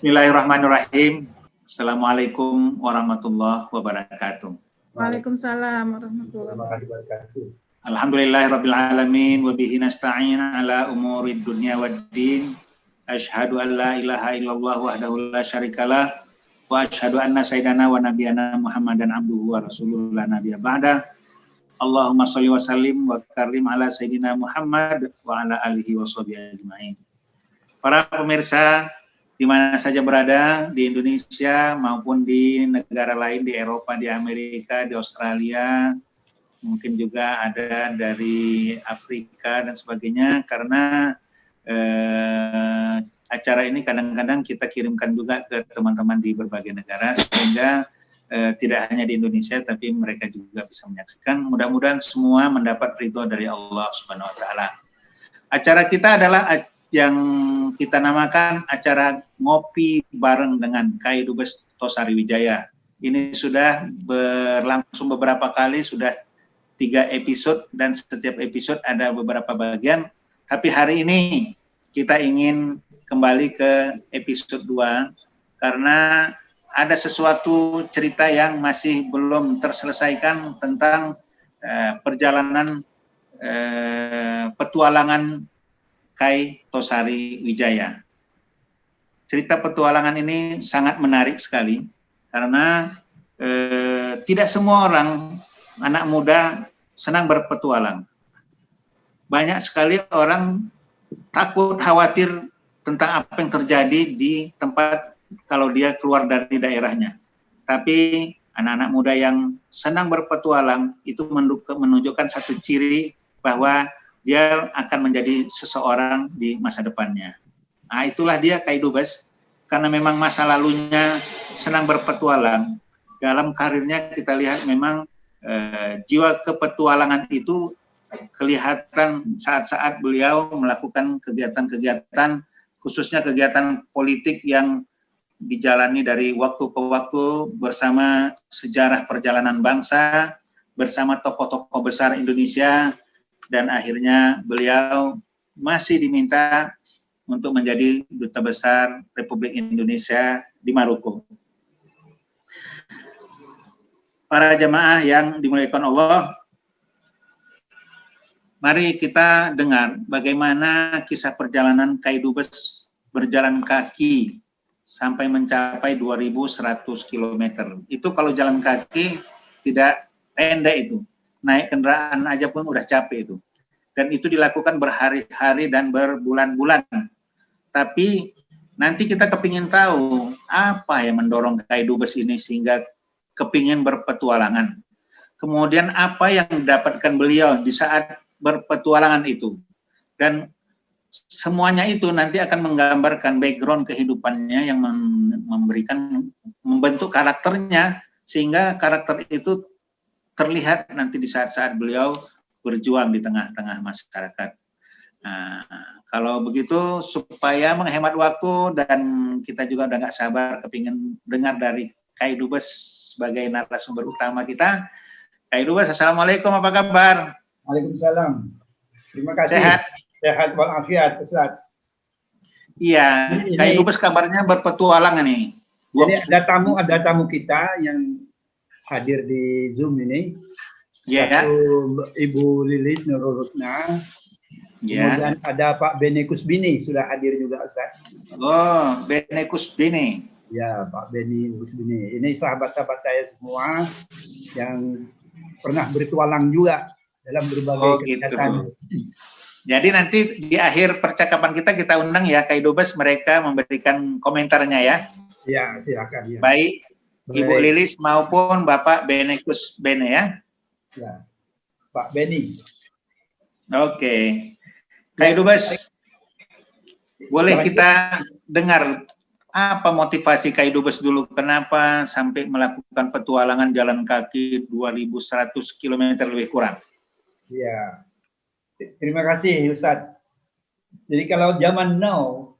Bismillahirrahmanirrahim. Assalamualaikum warahmatullahi wabarakatuh. Waalaikumsalam warahmatullahi wabarakatuh. Alhamdulillahirabbil alamin wa bihi nasta'in ala umurid dunya waddin. Asyhadu an la ilaha illallah wahdahu la syarikalah wa asyhadu anna sayyidana wa nabiyana Muhammadan abduhu wa rasuluhu la nabiyya ba'da. Allahumma shalli wa sallim wa karim ala sayyidina Muhammad wa ala alihi wa sahbihi ajmain. Para pemirsa di mana saja berada di Indonesia maupun di negara lain, di Eropa, di Amerika, di Australia, mungkin juga ada dari Afrika dan sebagainya, karena acara ini kadang-kadang kita kirimkan juga ke teman-teman di berbagai negara, sehingga tidak hanya di Indonesia tapi mereka juga bisa menyaksikan. Mudah-mudahan semua mendapat ridho dari Allah Subhanahu wa taala. Acara kita adalah yang kita namakan acara ngopi bareng dengan Kai Dubes Tosari Wijaya. Ini sudah berlangsung beberapa kali, sudah 3 episode dan setiap episode ada beberapa bagian. Tapi hari ini kita ingin kembali ke episode 2 karena ada sesuatu cerita yang masih belum terselesaikan tentang perjalanan petualangan Kai Tosari Wijaya. Cerita petualangan ini sangat menarik sekali karena tidak semua orang, anak muda senang berpetualang. Banyak sekali orang takut, khawatir tentang apa yang terjadi di tempat kalau dia keluar dari daerahnya. Tapi anak-anak muda yang senang berpetualang itu menunjukkan satu ciri bahwa dia akan menjadi seseorang di masa depannya. Nah, itulah dia Kai Dubes, karena memang masa lalunya senang berpetualang. Dalam karirnya kita lihat memang jiwa kepetualangan itu kelihatan saat-saat beliau melakukan kegiatan-kegiatan, khususnya kegiatan politik yang dijalani dari waktu ke waktu bersama sejarah perjalanan bangsa, bersama tokoh-tokoh besar Indonesia, dan akhirnya beliau masih diminta untuk menjadi Duta Besar Republik Indonesia di Maroko. Para jamaah yang dimuliakan Allah, mari kita dengar bagaimana kisah perjalanan Kai Dubes berjalan kaki sampai mencapai 2.100 km. Itu kalau jalan kaki tidak pendek itu. Naik kendaraan aja pun udah capek itu. Dan itu dilakukan berhari-hari dan berbulan-bulan. Tapi nanti kita kepingin tahu apa yang mendorong Kai Dubes ini sehingga kepingin berpetualangan. Kemudian apa yang didapatkan beliau di saat berpetualangan itu. Dan semuanya itu nanti akan menggambarkan background kehidupannya yang membentuk karakternya sehingga karakter itu terlihat nanti di saat-saat beliau berjuang di tengah-tengah masyarakat. Nah, kalau begitu supaya menghemat waktu dan kita juga udah nggak sabar kepingin dengar dari Kai Dubes sebagai narasumber utama kita. Kai Dubes, assalamualaikum, apa kabar? Waalaikumsalam. Terima kasih. Sehat? Sehat walafiat, Ustaz. Iya, Kai Dubes kabarnya berpetualangan nih. Jadi ada tamu kita yang hadir di Zoom ini. Ya. Ibu Lilis Nurul Husna. Ya. Kemudian ada Pak Beni Kusbini sudah hadir juga, Ustaz. Oh, Beni Kusbini. Ya, Pak Beni Kusbini. Ini sahabat-sahabat saya semua yang pernah bertualang juga dalam berbagai kegiatan. Jadi nanti di akhir percakapan kita undang ya Kai Dubes, mereka memberikan komentarnya ya. Ya, silakan ya. Baik, Ibu Lilis maupun Bapak Beni Kusbini ya. Ya, Pak Beni. Oke. Kai Dubes, boleh kita dengar apa motivasi Kai Dubes dulu, kenapa sampai melakukan petualangan jalan kaki 2.100 km lebih kurang? Ya, terima kasih Ustadz. Jadi kalau zaman now,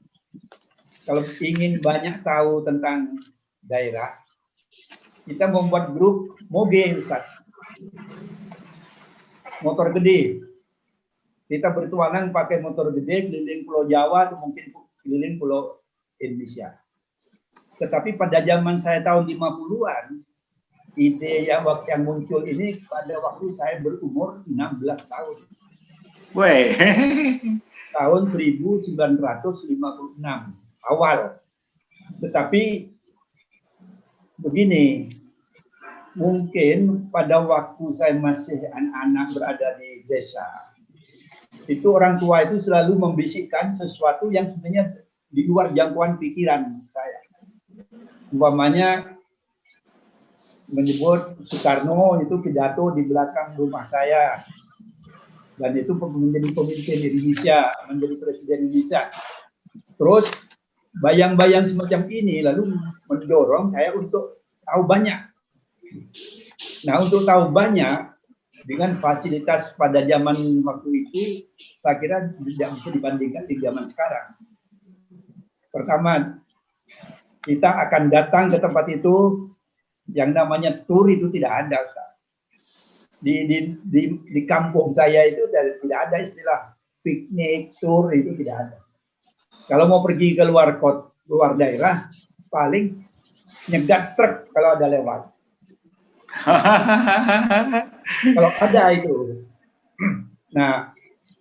kalau ingin banyak tahu tentang daerah, kita membuat grup moge Ustadz. Motor gede. Kita bertualang pakai motor gede keliling Pulau Jawa atau mungkin keliling Pulau Indonesia. Tetapi pada zaman saya tahun 50-an, ide yang muncul ini pada waktu saya berumur 16 tahun. Weh. Tahun 1956 awal. Tetapi begini, mungkin pada waktu saya masih anak-anak berada di desa, itu orang tua itu selalu membisikkan sesuatu yang sebenarnya di luar jangkauan pikiran saya. Umpamanya menyebut Soekarno itu pidato di belakang rumah saya, dan itu menjadi pemimpin Indonesia, menjadi presiden Indonesia. Terus bayang-bayang semacam ini lalu mendorong saya untuk tahu banyak. Nah, untuk tahu banyak dengan fasilitas pada zaman waktu itu, saya kira tidak bisa dibandingkan di zaman sekarang. Pertama, kita akan datang ke tempat itu, yang namanya tur itu tidak ada, Ustaz. Di kampung saya itu tidak ada istilah piknik, tur itu tidak ada. Kalau mau pergi ke luar daerah, paling nyegat truk kalau ada lewat. Kalau ada itu. Nah,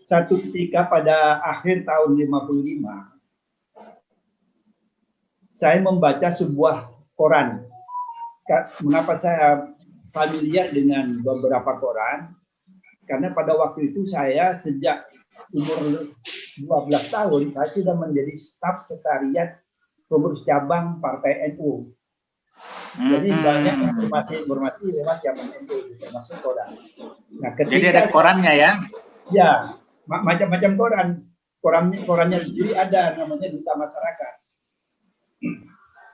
satu ketika pada akhir tahun 55, saya membaca sebuah koran. Mengapa saya familiar dengan beberapa koran? Karena pada waktu itu saya sejak umur 12 tahun, saya sudah menjadi staf sekretariat pengurus cabang Partai NU. Jadi banyak informasi lewat cabang NU, termasuk koran. Nah, jadi ada korannya ya? Ya, macam-macam koran. Korannya sendiri ada, namanya Duta Masyarakat.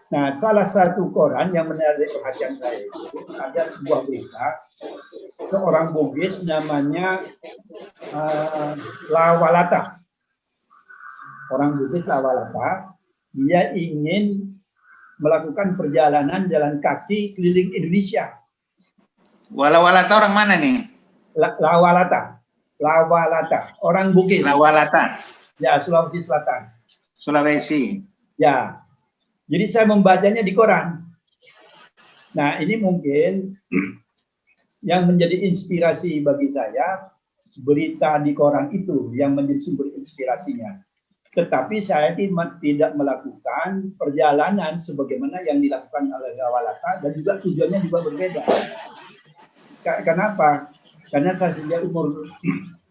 Nah, salah satu koran yang menarik perhatian saya itu ada sebuah berita seorang Bugis namanya Lawalata. Orang Bugis Lawalata, dia ingin melakukan perjalanan jalan kaki keliling Indonesia. Lawalata orang mana nih? Lawalata, orang Bugis. Lawalata. Ya, Sulawesi Selatan. Sulawesi. Ya. Jadi saya membacanya di koran. Nah, ini mungkin yang menjadi inspirasi bagi saya, berita di koran itu yang menjadi sumber inspirasinya. Tetapi saya tidak melakukan perjalanan sebagaimana yang dilakukan oleh Lawalata, dan juga tujuannya juga berbeda. Kenapa? Karena saya sejak umur,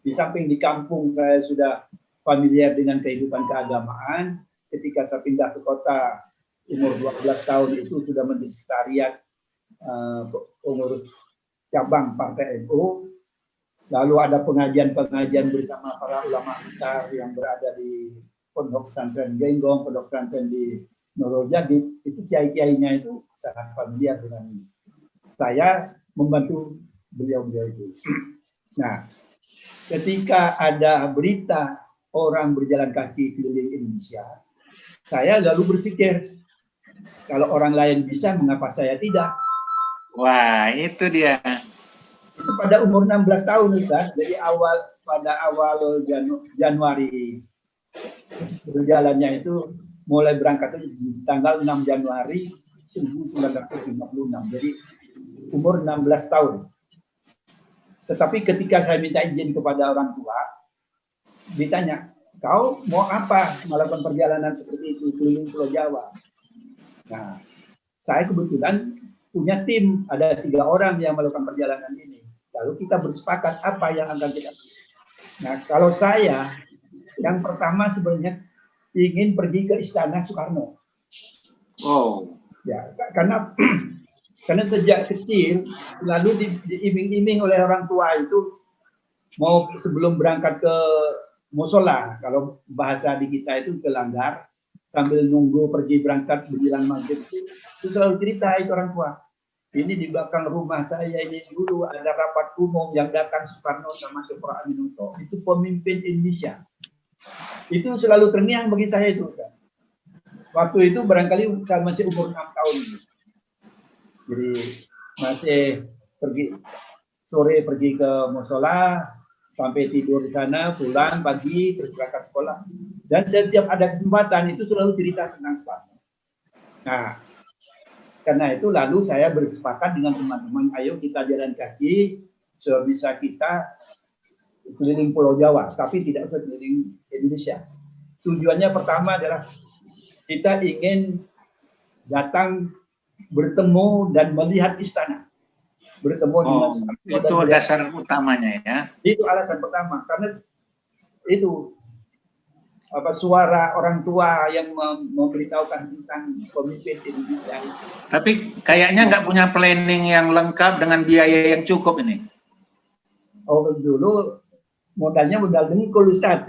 di samping di kampung saya sudah familiar dengan kehidupan keagamaan. Ketika saya pindah ke kota, umur 12 tahun itu sudah menjadi sekretariat pengurus cabang Partai NU. Lalu ada pengajian-pengajian bersama para ulama besar yang berada di Pondok Pesantren Genggong, Pondok Pesantren di Nurul-Jadid. Itu kiai-kiainya itu sangat familiar dengan saya, membantu beliau-beliau itu. Nah, ketika ada berita orang berjalan kaki keliling Indonesia, saya lalu berpikir, kalau orang lain bisa, mengapa saya tidak? Wah, itu dia. Itu pada umur 16 tahun, Ustaz. Jadi pada awal Januari berjalannya itu mulai berangkat di tanggal 6 Januari 1956. Jadi umur 16 tahun. Tetapi ketika saya minta izin kepada orang tua, ditanya, kau mau apa melakukan perjalanan seperti itu keliling Pulau Jawa? Nah, saya kebetulan punya tim, ada 3 orang yang melakukan perjalanan ini. Lalu kita bersepakat apa yang akan kita. Nah, kalau saya, yang pertama sebenarnya ingin pergi ke Istana Soekarno. Oh. Ya, karena sejak kecil lalu diiming-iming oleh orang tua itu, mau sebelum berangkat ke musola, kalau bahasa di kita itu ke langgar, sambil nunggu pergi berangkat menjelang maghrib itu selalu cerita itu orang tua. Ini di belakang rumah saya ini dulu ada rapat umum yang datang Soekarno sama Dr. Aminoto. Itu pemimpin Indonesia. Itu selalu terngiang bagi saya itu. Waktu itu barangkali saya masih umur 6 tahun. Jadi masih sore pergi ke musola, sampai tidur di sana, pulang pagi terus berangkat sekolah. Dan setiap ada kesempatan itu selalu cerita tentang Soekarno. Nah, karena itu lalu saya bersepakat dengan teman-teman, ayo kita jalan kaki sebisa kita keliling Pulau Jawa, tapi tidak usah keliling Indonesia. Tujuannya pertama adalah kita ingin datang bertemu dan melihat istana, bertemu dengan itu dasar utamanya ya. Itu alasan pertama, karena itu suara orang tua yang memberitahukan tentang pemimpin Indonesia. Tapi kayaknya nggak punya planning yang lengkap dengan biaya yang cukup ini. Oh, dulu modalnya modal dengkul, Ustaz.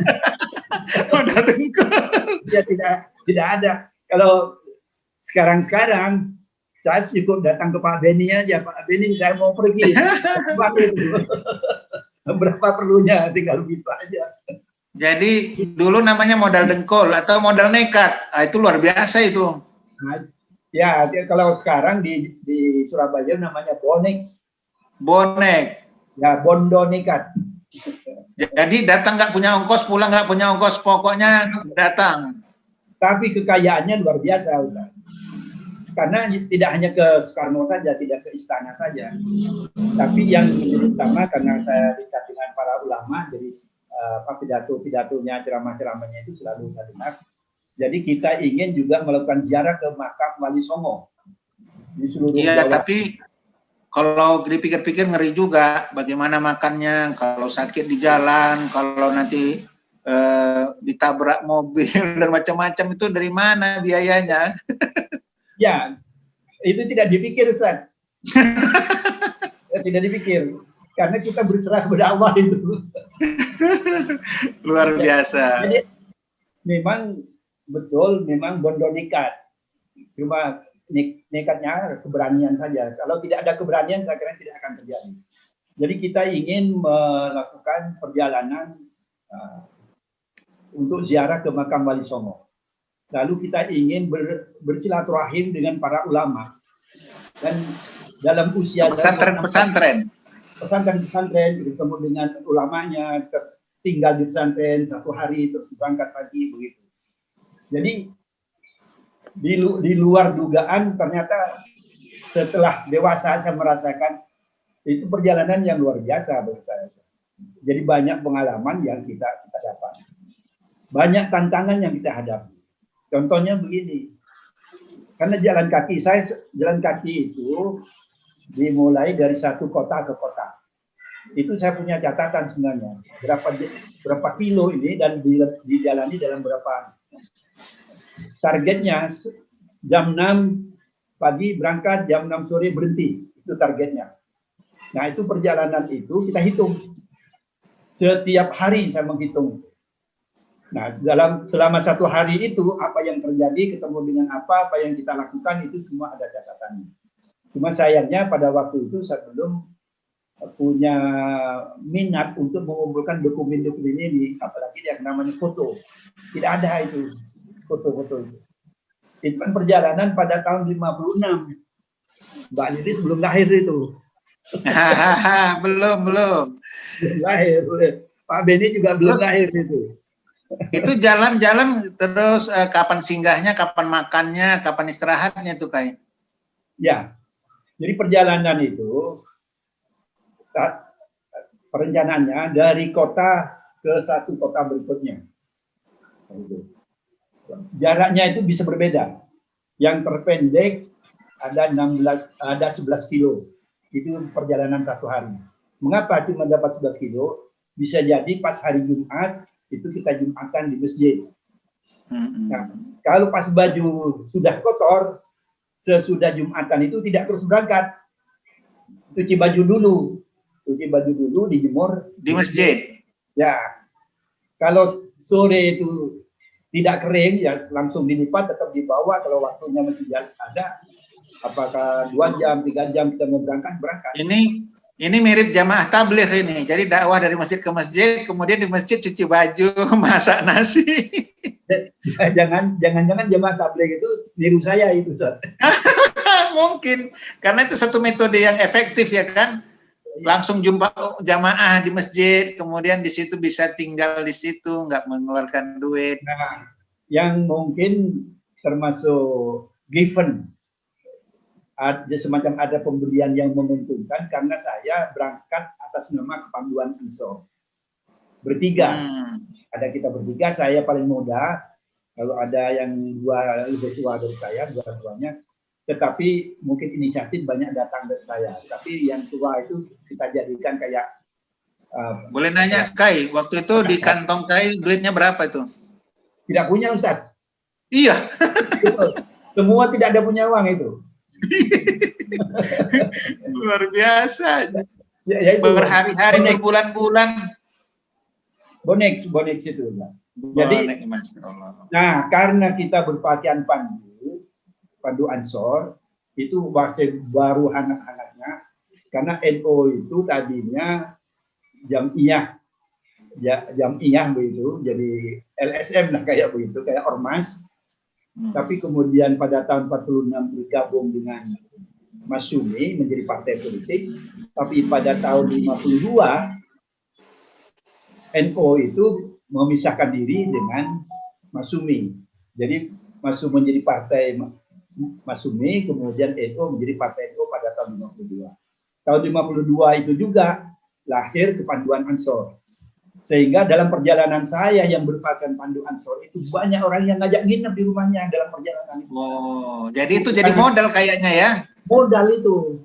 Modal dengkul. Ya tidak ada. Kalau sekarang saya cukup datang ke Pak Beni aja, Pak Beni saya mau pergi. Berapa perlunya, tinggal gitu aja. Jadi dulu namanya modal dengkul atau modal nekat, itu luar biasa itu. Nah, ya, kalau sekarang di Surabaya namanya bonek. Bonek. Ya, bondo nekat. Jadi datang nggak punya ongkos, pulang nggak punya ongkos, pokoknya datang. Tapi kekayaannya luar biasa, Ustaz. Karena tidak hanya ke Soekarno saja, tidak ke istana saja. Tapi yang utama karena saya dekat dengan para ulama, jadi pidato-pidatonya, ceramah-ceramahnya itu selalu saya dengar. Jadi kita ingin juga melakukan ziarah ke makam Wali Songo di seluruh Jawa. Jawa. Tapi kalau dipikir-pikir ngeri juga bagaimana makannya, kalau sakit di jalan, kalau nanti ditabrak mobil dan macam-macam, itu dari mana biayanya? Ya, itu tidak dipikir, Ustaz. Tidak dipikir. Karena kita berserah kepada Allah itu. Luar biasa. Jadi memang betul, memang bondo nekat. Cuma nekatnya keberanian saja. Kalau tidak ada keberanian, saya kira tidak akan terjadi. Jadi kita ingin melakukan perjalanan untuk ziarah ke makam Wali Songo. Lalu kita ingin bersilaturahim dengan para ulama. Dan dalam usia pesantren-pesantren, bertemu dengan ulamanya, tinggal di pesantren 1 hari, terus berangkat pagi, begitu. Jadi di luar dugaan, ternyata setelah dewasa saya merasakan itu perjalanan yang luar biasa bagi saya. Jadi banyak pengalaman yang kita dapat, banyak tantangan yang kita hadapi. Contohnya begini, karena jalan kaki itu dimulai dari satu kota ke kota. Itu saya punya catatan sebenarnya, berapa kilo ini dan dijalani dalam berapa. Targetnya jam 6 pagi berangkat, jam 6 sore berhenti, itu targetnya. Nah, itu perjalanan itu kita hitung. Setiap hari saya menghitung. Nah, selama 1 hari itu apa yang terjadi, ketemu dengan apa yang kita lakukan, itu semua ada catatannya. Cuma sayangnya pada waktu itu saya belum punya minat untuk mengumpulkan dokumen-dokumen ini, apalagi yang namanya foto. Tidak ada itu foto-foto itu. Itu kan perjalanan pada tahun 56. Mbak Lilis belum lahir itu. belum lahir. Pak Beni juga belum lahir itu. Itu jalan-jalan terus kapan singgahnya, kapan makannya, kapan istirahatnya tuh Kai? Ya. Jadi perjalanan itu perencanaannya dari kota ke satu kota berikutnya. Jaraknya itu bisa berbeda. Yang terpendek ada 11 kilo. Itu perjalanan 1 hari. Mengapa cuma dapat 11 kilo? Bisa jadi pas hari Jumat itu kita jumatan di masjid. Nah, kalau pas baju sudah kotor, sesudah Jumatan itu tidak terus berangkat. Cuci baju dulu, dijemur di masjid. Ya, kalau sore itu tidak kering, ya langsung dilipat, tetap dibawa. Kalau waktunya masih ada, apakah 2 jam, 3 jam kita mau berangkat. Ini mirip jamaah tabligh ini. Jadi dakwah dari masjid ke masjid, kemudian di masjid cuci baju, masak nasi. Jangan-jangan jamaah tabligh itu niru saya itu, Ustaz. Mungkin karena itu satu metode yang efektif ya kan. Langsung jumpa jamaah di masjid, kemudian di situ bisa tinggal di situ, nggak mengeluarkan duit. Nah, yang mungkin termasuk given, ada semacam ada pembelian yang menguntungkan karena saya berangkat atas nama Kepanduan Ansor bertiga. Ada kita bertiga, saya paling muda, kalau ada yang dua lebih tua dari saya, dua-duanya, tetapi mungkin inisiatif banyak datang dari saya. Tapi yang tua itu kita jadikan kayak boleh nanya Kai, waktu itu di kantong Kai duitnya berapa itu? Tidak punya, Ustadz. Iya. Semua tidak ada punya uang itu. Luar biasa. Ya, itu berhari-hari, berbulan-bulan. Bonex itu. Jadi, nah karena kita berpakaian pandu Ansor, itu masih baru anak-anaknya, karena NO itu tadinya jamiah begitu, jadi LSM lah kayak begitu, kayak ormas. Tapi kemudian pada tahun 46 bergabung dengan Masyumi menjadi partai politik. Tapi pada tahun 52 NO itu memisahkan diri dengan Masyumi. Jadi Masyumi menjadi partai Masyumi, kemudian NO menjadi partai NO pada tahun 52. Tahun 52 itu juga lahir Kepanduan Ansor. Sehingga dalam perjalanan saya yang merupakan Pandu Ansor itu banyak orang yang ngajak nginep di rumahnya dalam perjalanan itu. Oh, jadi itu jadi modal kayaknya ya? Modal itu.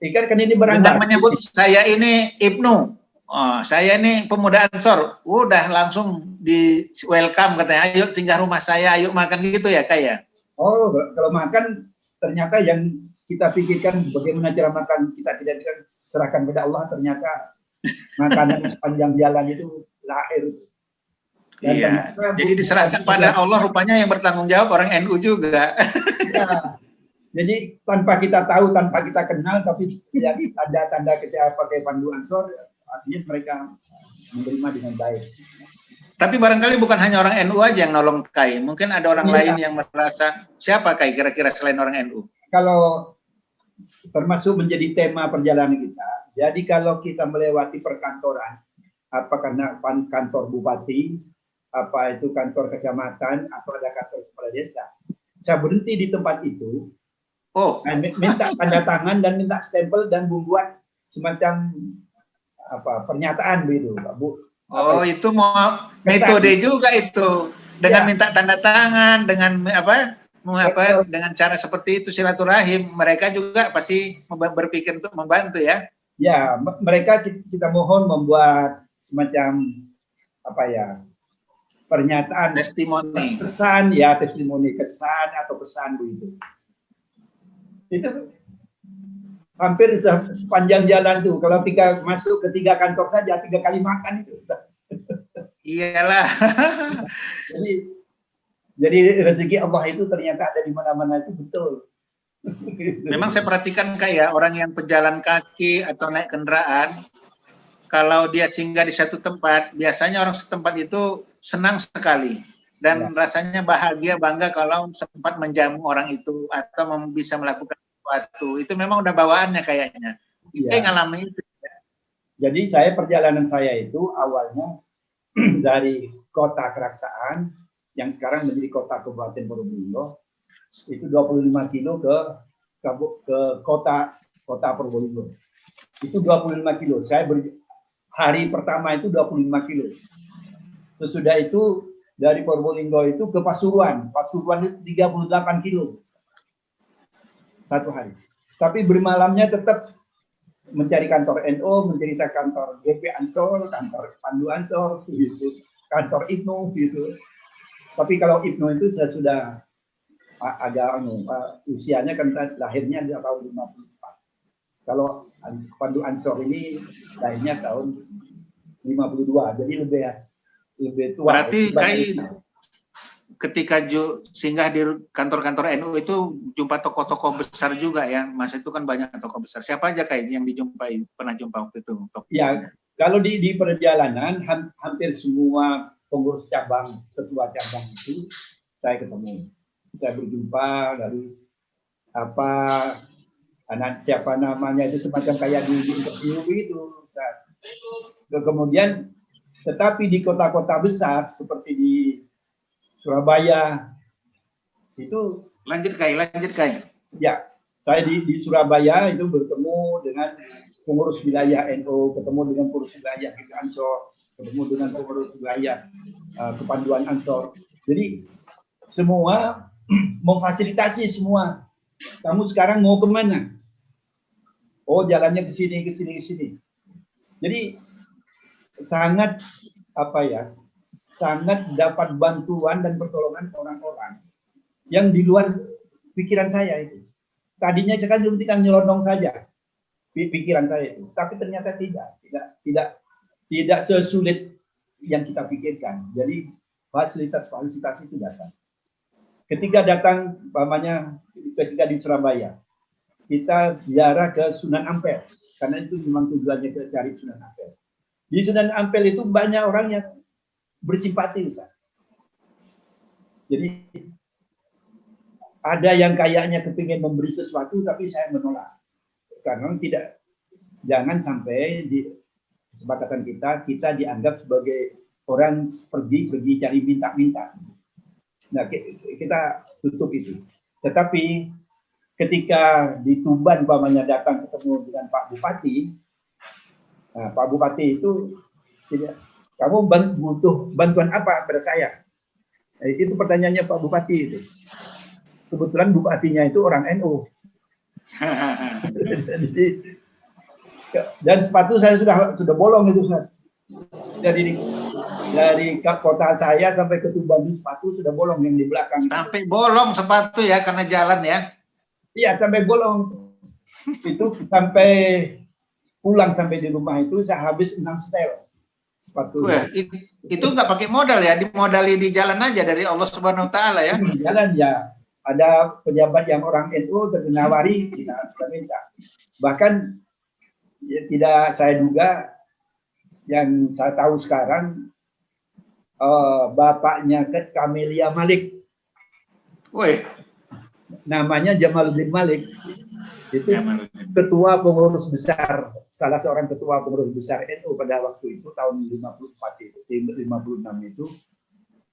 Ikan kan ini berangkat. Dengan menyebut saya ini Ibnu. Oh, saya ini pemuda Ansor, udah langsung di welcome katanya, ayo tinggal rumah saya, ayo makan gitu ya kayak. Oh, kalau makan ternyata yang kita pikirkan bagaimana cara makan kita tidak serahkan kepada Allah, ternyata makanan sepanjang jalan itu lahir. Dan iya. Jadi diserahkan pada Allah, rupanya yang bertanggung jawab orang NU juga. Ya. Jadi tanpa kita tahu, tanpa kita kenal, tapi ya, tanda-tanda kita pakai Pandu Ansor, artinya mereka menerima dengan baik. Tapi barangkali bukan hanya orang NU aja yang nolong Kai, mungkin ada orang lain yang merasa, siapa Kai kira-kira selain orang NU? Kalau termasuk menjadi tema perjalanan kita, jadi kalau kita melewati perkantoran, apakah kantor bupati, apa itu kantor kecamatan, atau ada kantor kepala desa, saya berhenti di tempat itu, minta tanda tangan dan minta stempel dan membuat semacam pernyataan begitu, Bu. Oh, itu mau metode juga itu, dengan minta tanda tangan, dengan dengan cara seperti itu silaturahim, mereka juga pasti berpikir untuk membantu ya. Ya, mereka kita mohon membuat semacam pernyataan, testimoni, kesan ya, testimoni, kesan atau pesan begitu. Itu hampir sepanjang jalan tuh, kalau masuk ke 3 kantor saja 3 kali makan itu. Iyalah. Jadi rezeki Allah itu ternyata ada di mana-mana, itu betul. Memang saya perhatikan kayak orang yang pejalan kaki atau naik kendaraan, kalau dia singgah di satu tempat, biasanya orang setempat itu senang sekali dan rasanya bahagia, bangga kalau sempat menjamu orang itu atau bisa melakukan sesuatu. Itu memang udah bawaannya kayaknya. Kita ngalamin itu. Jadi perjalanan saya itu awalnya dari kota Keraksaan yang sekarang menjadi kota Kabupaten Probolinggo, itu 25 kilo ke kota Probolinggo. Itu 25 kilo. Saya hari pertama itu 25 kilo. Sesudah itu dari Probolinggo itu ke Pasuruan. Pasuruan itu 38 kilo. Satu hari. Tapi bermalamnya tetap mencari kantor NO, mencari kantor GP Ansor, kantor Pandu Ansor, gitu. Kantor IPNO, gitu. Tapi kalau IPNO itu saya sudah agak usianya kan lahirnya di tahun 54. Kalau Pandu Ansor ini lahirnya tahun 52, jadi lebih tua. Berarti ketika singgah di kantor-kantor NU itu jumpa tokoh-tokoh besar juga ya, Mas, itu kan banyak tokoh besar. Siapa aja yang dijumpai, pernah jumpa waktu itu? Ya, kalau di perjalanan hampir semua pengurus cabang, ketua cabang itu saya ketemu. Saya berjumpa dari siapa namanya itu semacam kayak di interview itu. Kemudian tetapi di kota-kota besar seperti di Surabaya itu Lanjut Kai. Ya, saya di Surabaya itu bertemu dengan pengurus wilayah NU, ketemu dengan pengurus wilayah Ansor, ketemu dengan pengurus wilayah Kepanduan Ansor. Jadi semua memfasilitasi semua. Kamu sekarang mau kemana? Oh, jalannya ke sini. Jadi sangat sangat dapat bantuan dan pertolongan orang-orang yang di luar pikiran saya itu. Tadinya saya kan cuma nyelonong saja pikiran saya itu, tapi ternyata tidak sesulit yang kita pikirkan. Jadi fasilitas itu datang. Ketika datang, ketika di Surabaya, kita ziarah ke Sunan Ampel, karena itu memang tujuannya ke cari Sunan Ampel. Di Sunan Ampel itu banyak orang yang bersimpati, Ustaz. Jadi ada yang kayaknya kepingin memberi sesuatu, tapi saya menolak. Karena jangan sampai di kesepakatan kita dianggap sebagai orang pergi cari minta-minta. Nah, kita tutup itu. Tetapi ketika di Tuban datang ketemu dengan Pak Bupati, nah, Pak Bupati itu kamu butuh bantuan apa pada saya? Nah, itu pertanyaannya Pak Bupati itu. Kebetulan bupatinya itu orang NU. Dan sepatu saya sudah bolong itu, Ustaz. Dari kota saya sampai ke Tuban sepatu sudah bolong yang di belakang. Sampai bolong sepatu ya karena jalan ya? Iya, sampai bolong. Itu sampai pulang sampai di rumah itu saya habis 6 setel sepatu. Wah, itu nggak pakai modal ya, dimodali di jalan aja dari Allah Subhanahu Wa Taala ya? Di jalan ya. Ada pejabat yang orang NU ternawari, kita minta. Bahkan ya, tidak saya duga, yang saya tahu sekarang bapaknya Kamelia Malik. Woi, namanya Jamaluddin Malik. Itu ketua pengurus besar, salah seorang ketua pengurus besar NU pada waktu itu tahun 54 itu, 56 itu.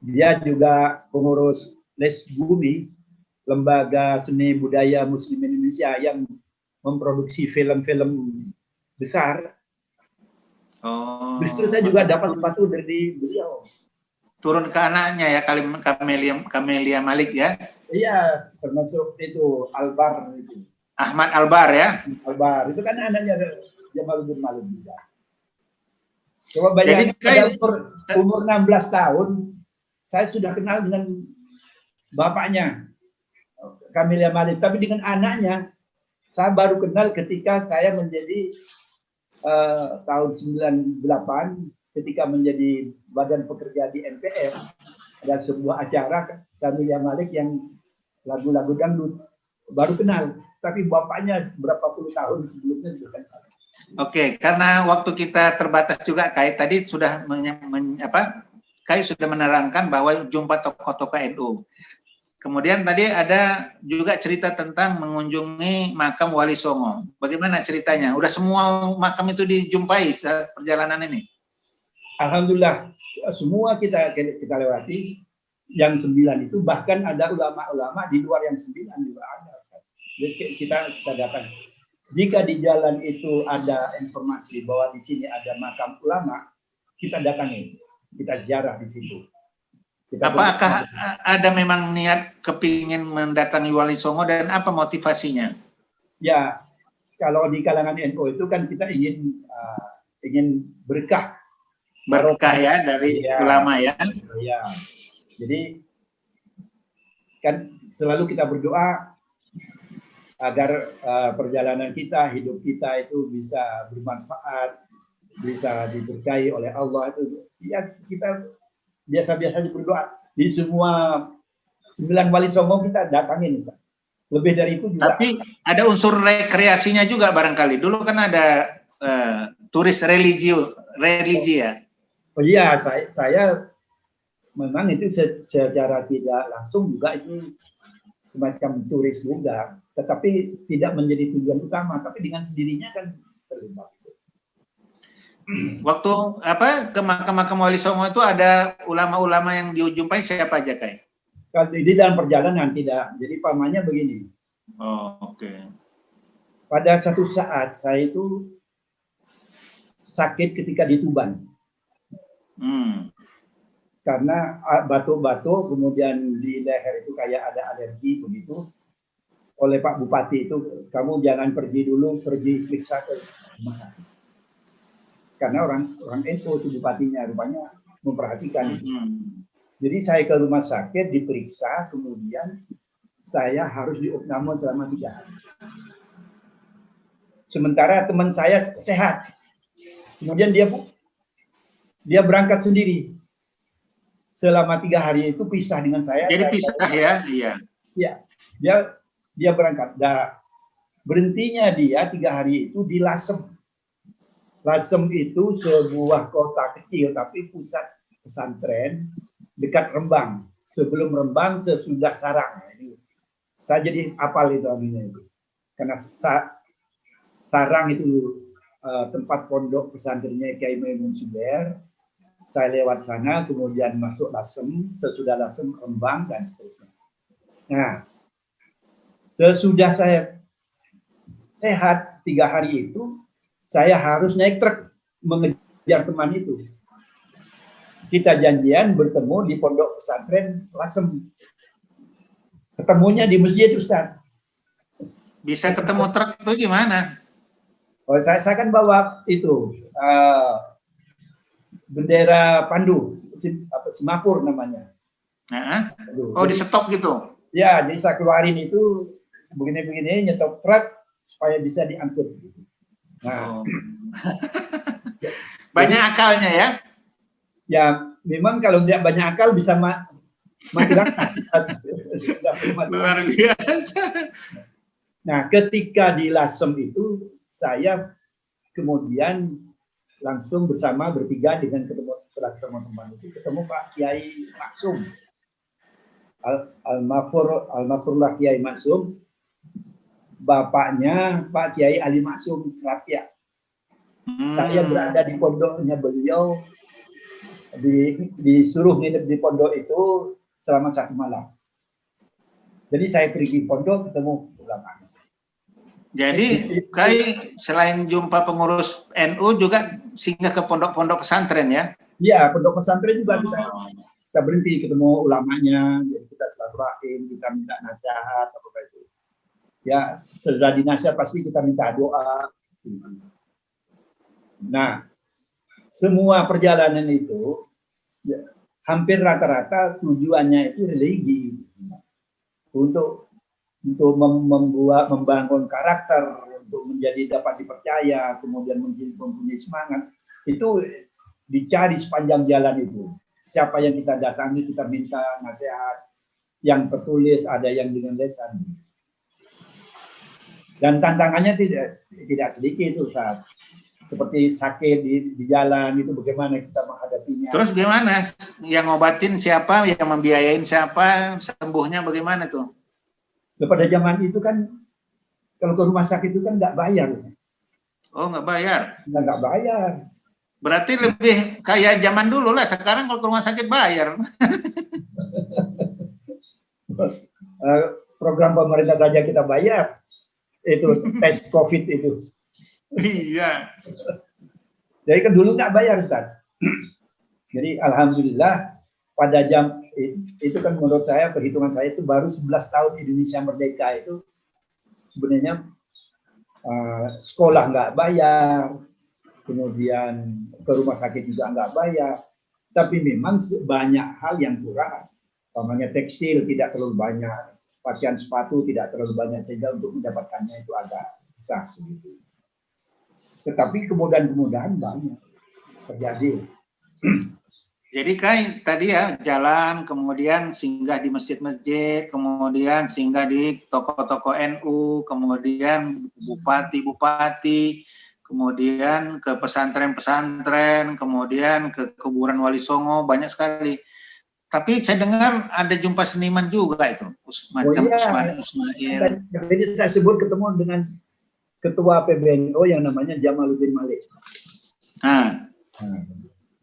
Dia juga pengurus Les Bumi, lembaga seni budaya Muslim Indonesia yang memproduksi film-film besar. Justru saya juga dapat sepatu dari beliau. Turun ke anaknya ya, Kamelia Malik ya? Iya, termasuk itu Albar itu. Ahmad Albar ya? Albar itu kan anaknya Jamaluddin Malik juga. Coba bayangin, pada umur 16 tahun saya sudah kenal dengan bapaknya Kamelia Malik, tapi dengan anaknya saya baru kenal ketika saya menjadi tahun 98 ketika menjadi badan pekerja di MPR. Ada sebuah acara Kamelia Malik yang lagu-lagu dangdut, baru kenal, tapi bapaknya berapa puluh tahun sebelumnya juga kenal. Oke, karena waktu kita terbatas juga, Kai tadi sudah Kai sudah menerangkan bahwa jumpa tokoh-tokoh NU. Kemudian tadi ada juga cerita tentang mengunjungi makam Wali Songo. Bagaimana ceritanya? Udah semua makam itu dijumpai saat perjalanan ini? Alhamdulillah, semua kita lewati. Yang 9 itu, bahkan ada ulama-ulama di luar yang 9 juga ada. Jadi kita datang. Jika di jalan itu ada informasi bahwa di sini ada makam ulama, kita datangi, kita ziarah di situ. Apakah ada memang niat kepingin mendatangi Wali Songo dan apa motivasinya? Ya, kalau di kalangan NU itu kan kita ingin berkah. Berkah ya dari ulama ya. Ya. Jadi kan selalu kita berdoa agar perjalanan kita, hidup kita itu bisa bermanfaat, bisa diberkahi oleh Allah itu. Ya, kita biasa-biasa berdoa. Di semua 9 Wali Songo kita datangin. Lebih dari itu juga. Tapi ada unsur rekreasinya juga barangkali. Dulu kan ada turis religi ya. Oh iya, saya memang itu secara tidak langsung juga itu semacam turis juga, tetapi tidak menjadi tujuan utama, tapi dengan sendirinya kan terlibat. Waktu ke makam Wali Songo itu ada ulama-ulama yang dijumpai siapa aja, Kai? Kalau di dalam perjalanan tidak. Jadi pamannya begini. Oh, oke. Pada satu saat saya itu sakit ketika di Tuban. Karena batuk-batuk, kemudian di leher itu kayak ada alergi begitu. Oleh Pak Bupati itu, kamu jangan pergi dulu, pergi periksa ke rumah sakit. Karena orang NU itu bupatinya, rupanya memperhatikan. Jadi saya ke rumah sakit, diperiksa, kemudian saya harus diopname selama 3 hari. Sementara teman saya sehat. Kemudian dia berangkat sendiri. Selama 3 hari itu pisah dengan saya. Jadi pisah ya? Iya. Iya, dia berangkat. Nah, berhentinya dia 3 hari itu di Lasem. Lasem itu sebuah kota kecil, tapi pusat pesantren dekat Rembang. Sebelum Rembang, sesudah Sarang. Saya jadi hafal itu artinya itu. Karena Sarang itu tempat pondok pesantrennya Kiai Maimun Zubair. Saya lewat sana, kemudian masuk Lasem, sesudah Lasem Rembang, dan seterusnya. Nah, sesudah saya sehat 3 hari itu, saya harus naik truk mengejar teman itu. Kita janjian bertemu di pondok pesantren Lasem. Ketemunya di masjid, Ustaz. Bisa ketemu truk itu gimana? Oh, saya kan bawa itu bendera pandu, semapur namanya. Oh, di stop gitu? Ya, jadi saya keluarin itu begini-begini, nyetop truk supaya bisa diangkut. Nah, banyak akalnya ya? Ya, memang kalau tidak banyak akal bisa mati rata. Luar biasa. Nah, ketika di Lasem itu, saya kemudian langsung bertiga dengan setelah teman-teman itu ketemu Pak Kiai Maksum. Al-Mafurullah Kiai Maksum, bapaknya Pak Kiai Ali Maksum Rakyat. Saya berada di pondoknya beliau, disuruh nginep di pondok itu selama 1 malam. Jadi saya pergi pondok ketemu ulama. Jadi Kai selain jumpa pengurus NU juga singgah ke pondok-pondok pesantren ya? Iya, pondok pesantren juga kita berhenti ketemu ulamanya, jadi kita silaturahim, kita minta nasihat apa itu. Ya, setelah dinasihat pasti kita minta doa. Nah, semua perjalanan itu ya, hampir rata-rata tujuannya itu religi untuk membangun karakter, untuk menjadi dapat dipercaya, kemudian mempunyai semangat. Itu dicari sepanjang jalan itu. Siapa yang kita datangi, kita minta nasihat, yang tertulis, ada yang dengan lisan. Dan tantangannya tidak sedikit, Ustaz. Seperti sakit di jalan itu bagaimana kita menghadapinya. Terus gimana? Yang ngobatin siapa? Yang membiayain siapa? Sembuhnya bagaimana tuh? Pada zaman itu kan kalau ke rumah sakit itu kan nggak bayar. Oh, nggak bayar? Nggak bayar. Berarti lebih kayak zaman dulu lah. Sekarang kalau ke rumah sakit bayar. Program pemerintah saja kita bayar. Itu tes COVID itu. Iya. Jadi kan dulu nggak bayar, Ustaz. Jadi alhamdulillah pada jam itu kan menurut saya, perhitungan saya itu baru 11 tahun Indonesia merdeka itu sebenarnya sekolah nggak bayar, kemudian ke rumah sakit juga nggak bayar, tapi memang banyak hal yang kurang. Umpamanya tekstil tidak terlalu banyak, pakaian sepatu tidak terlalu banyak, sehingga untuk mendapatkannya itu agak susah. Tetapi kemudahan-kemudahan banyak terjadi. Jadi Kai tadi ya jalan, kemudian singgah di masjid-masjid, kemudian singgah di toko-toko NU, kemudian bupati-bupati, kemudian ke pesantren-pesantren, kemudian ke kuburan Wali Songo, banyak sekali. Tapi saya dengar ada jumpa seniman juga itu, macam Usman Ismail. Jadi saya sebut ketemu dengan ketua PBNU yang namanya Jamaluddin Malik.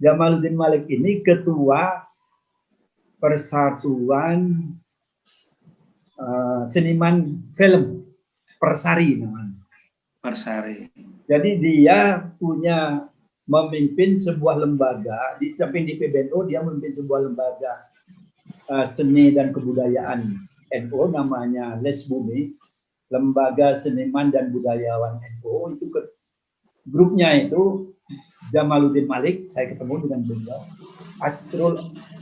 Jamaluddin Malik ini ketua Persatuan Seniman Film Persari namanya. Persari. Jadi dia punya memimpin sebuah lembaga di samping di PBNU, dia memimpin sebuah lembaga seni dan kebudayaan NU namanya Les Bumi, Lembaga Seniman dan Budayawan NU. Itu grupnya itu Jamaluddin Malik, saya ketemu dengan beliau.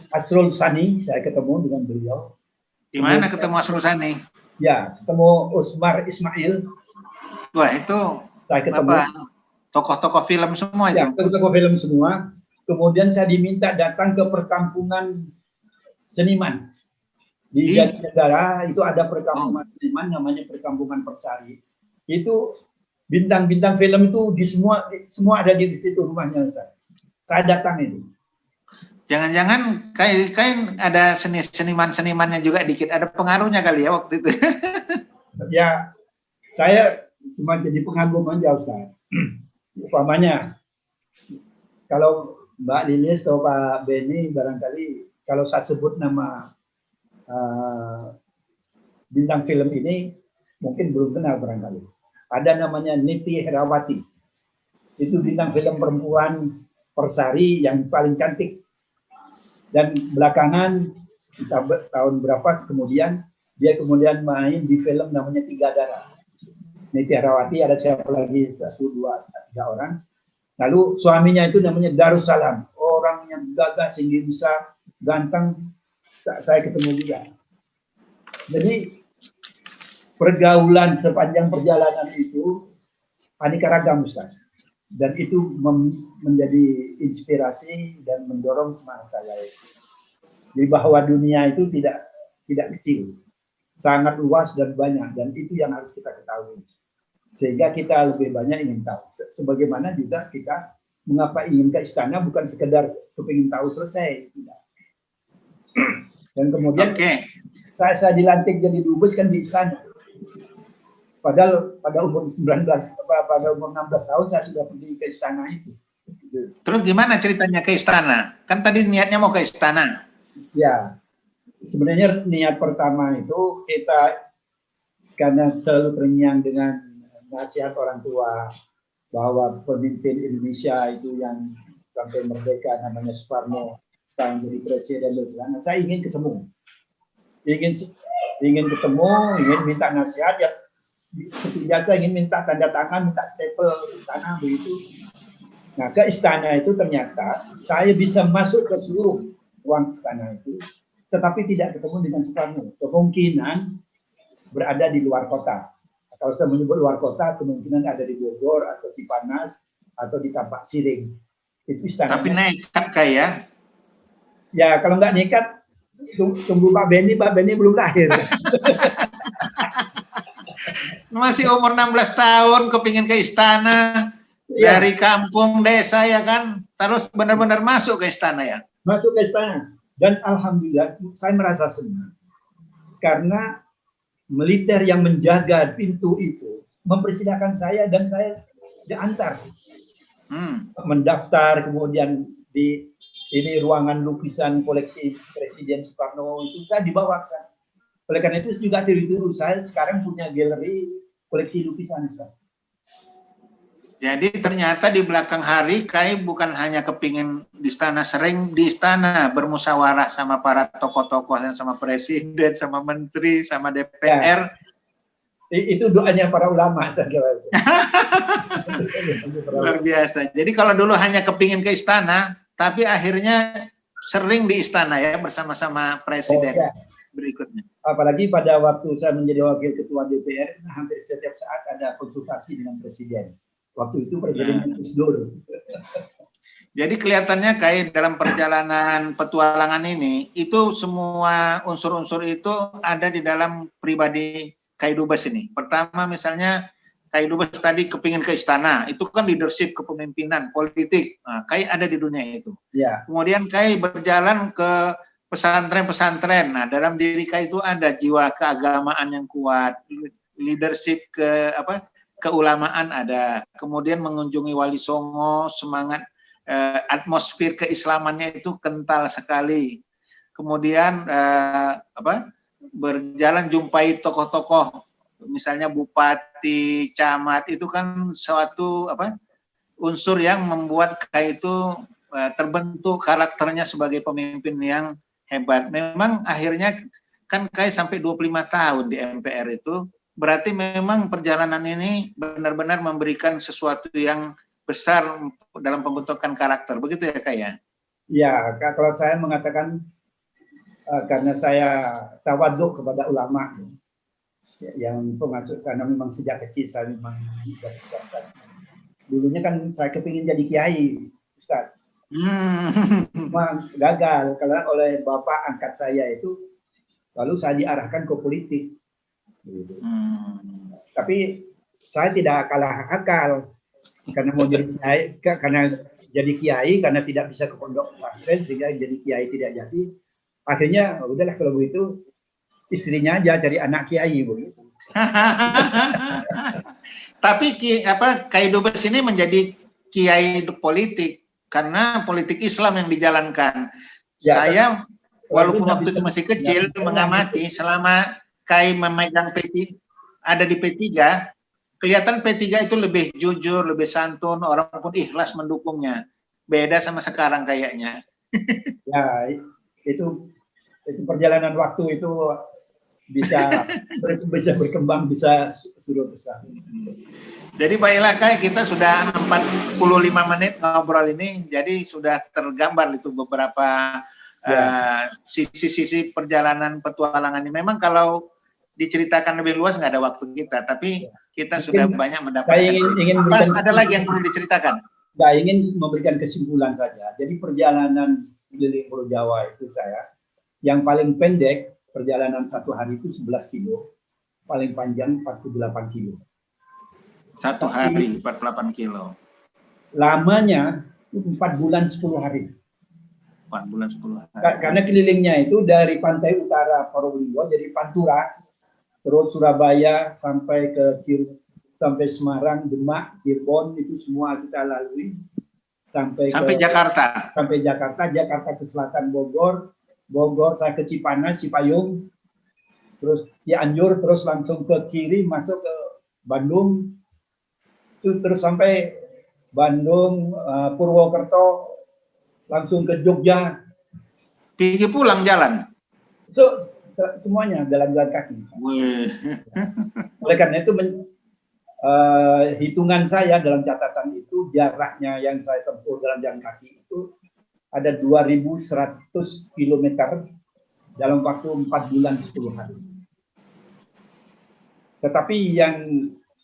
Asrul Sani, saya ketemu dengan beliau. Di mana ketemu Asrul Sani? Ya, ketemu Usmar Ismail. Wah, itu saya ketemu tokoh-tokoh film semua itu. Ya, tokoh-tokoh film semua. Kemudian saya diminta datang ke perkampungan seniman di Jatinegara. Itu ada perkampungan seniman namanya Perkampungan Persari. Itu bintang-bintang film itu di semua ada di situ rumahnya, Ustaz. Saya datang itu. Jangan-jangan kain ada seniman-senimannya juga dikit, ada pengaruhnya kali ya waktu itu. Ya, saya cuma jadi pengagum aja, Ustaz. Umpamanya, kalau Mbak Lilis atau Pak Beni barangkali kalau saya sebut nama bintang film ini mungkin belum kenal barangkali. Ada namanya Niti Herawati. Itu bintang film perempuan Persari yang paling cantik. Dan belakangan tahun berapa kemudian dia kemudian main di film namanya Tiga Darah. Niti Herawati, ada siapa lagi, 1, 2, 3 orang. Lalu suaminya itu namanya Darussalam, orang yang gagah, tinggi, besar, ganteng. Saya ketemu juga. Jadi pergaulan sepanjang perjalanan itu aneka ragam, Ustaz. Dan itu menjadi inspirasi dan mendorong semangat saya. Jadi bahwa dunia itu tidak kecil, sangat luas dan banyak, dan itu yang harus kita ketahui. Sehingga kita lebih banyak ingin tahu. Sebagaimana juga kita mengapa ingin ke istana bukan sekedar kepingin tahu selesai. Tidak. Dan kemudian saya dilantik jadi dubes kan di istana. Padahal pada umur 16 tahun saya sudah pergi ke istana itu. Terus gimana ceritanya ke istana? Kan tadi niatnya mau ke istana. Ya, sebenarnya niat pertama itu kita karena selalu terngiang dengan nasihat orang tua bahwa pemimpin Indonesia itu yang sampai merdeka namanya Soekarno sekarang jadi presiden dan sebagainya. Saya ingin ketemu, ingin minta nasihat ya. Seperti biasa ingin minta tanda tangan, minta stempel istana begitu. Nah, ke istana itu ternyata saya bisa masuk ke seluruh ruang istana itu, tetapi tidak ketemu dengan Soekarno. Kemungkinan berada di luar kota. Kalau saya menyebut luar kota, kemungkinan ada di Bogor atau di Panas atau di Tapak Siring. Itu istana. Tapi nekat kayak? Ya, kalau nggak nekat, tunggu Pak Beni belum lahir. Masih umur 16 tahun kepingin ke istana dari kampung desa ya kan, terus benar-benar masuk ke istana ya. Masuk ke istana dan alhamdulillah saya merasa senang karena militer yang menjaga pintu itu mempersilahkan saya dan saya diantar mendaftar, kemudian di ini ruangan lukisan koleksi Presiden Soekarno itu saya dibawa ke sana. Oleh karena itu juga dulu saya sekarang punya galeri koleksi lukisan. Jadi ternyata di belakang hari Kai bukan hanya kepingin di istana, sering di istana bermusyawarah sama para tokoh-tokoh, sama presiden, sama menteri, sama DPR. Ya. Itu doanya para ulama saya kira. Luar biasa. Jadi kalau dulu hanya kepingin ke istana, tapi akhirnya sering di istana ya bersama-sama presiden. Ya. Berikutnya. Apalagi pada waktu saya menjadi wakil ketua DPR, hampir setiap saat ada konsultasi dengan presiden. Waktu itu presiden Gus Dur. Jadi kelihatannya kayak dalam perjalanan petualangan ini, itu semua unsur-unsur itu ada di dalam pribadi Kai Dubes ini. Pertama misalnya Kai Dubes tadi kepingin ke istana, itu kan leadership kepemimpinan politik. Nah, Kai ada di dunia itu. Ya. Kemudian Kai berjalan ke pesantren-pesantren. Nah, dalam diri Kai itu ada jiwa keagamaan yang kuat, leadership keulamaan ada. Kemudian mengunjungi Wali Songo, semangat atmosfer keislamannya itu kental sekali. kemudian berjalan jumpai tokoh-tokoh, misalnya bupati, camat, itu kan suatu unsur yang membuat Kai itu terbentuk karakternya sebagai pemimpin yang hebat. Memang akhirnya kan Kai sampai 25 tahun di MPR itu, berarti memang perjalanan ini benar-benar memberikan sesuatu yang besar dalam pembentukan karakter. Begitu ya Kai ya? Ya, kalau saya mengatakan karena saya tawaduk kepada ulama yang pengasuh, karena memang sejak kecil saya memang dulunya kan saya kepingin jadi kiai, Ustaz. Memang gagal karena oleh bapak angkat saya itu, lalu saya diarahkan ke politik. Tapi saya tidak kalah akal karena mau jadi kiai, karena tidak bisa ke pondok pesantren sehingga jadi kiai tidak jadi. Akhirnya udahlah kalau begitu istrinya aja cari anak kiai begitu. Tapi Kai Dubes ini menjadi kiai politik karena politik Islam yang dijalankan. Ya, saya walaupun waktu itu masih kecil mengamati selama Kai memegang P3, ada di P3, kelihatan P3 itu lebih jujur, lebih santun, orang pun ikhlas mendukungnya. Beda sama sekarang kayaknya. Ya, itu perjalanan waktu itu bisa berkembang, bisa sudah besar. Jadi baiklah Kai, kita sudah 45 menit ngobrol ini, jadi sudah tergambar itu beberapa sisi-sisi perjalanan petualangan ini. Memang kalau diceritakan lebih luas nggak ada waktu kita, tapi kita sudah banyak mendapatkan. Ada lagi yang perlu diceritakan? Nggak, ingin memberikan kesimpulan saja. Jadi perjalanan keliling Pulau Jawa itu saya, yang paling pendek perjalanan satu hari itu 11 kilo, paling panjang 48 kilo. Satu hari 48 kilo. Lamanya 4 bulan 10 hari. 4 bulan 10 hari. Karena kelilingnya itu dari pantai utara Probolinggo, jadi Pantura, terus Surabaya sampai ke sampai Semarang, Demak, Cirebon, itu semua kita lalui sampai Jakarta. Sampai Jakarta, Jakarta ke selatan Bogor saya ke Cipanas, Cipayung, terus Cianjur, terus langsung ke kiri masuk ke Bandung, terus sampai Bandung, Purwokerto, langsung ke Jogja. Pergi pulang jalan? Semuanya jalan-jalan kaki. Oleh karena itu hitungan saya dalam catatan itu jaraknya yang saya tempuh dalam jalan kaki itu ada 2.100 km dalam waktu 4 bulan 10 hari. Tetapi yang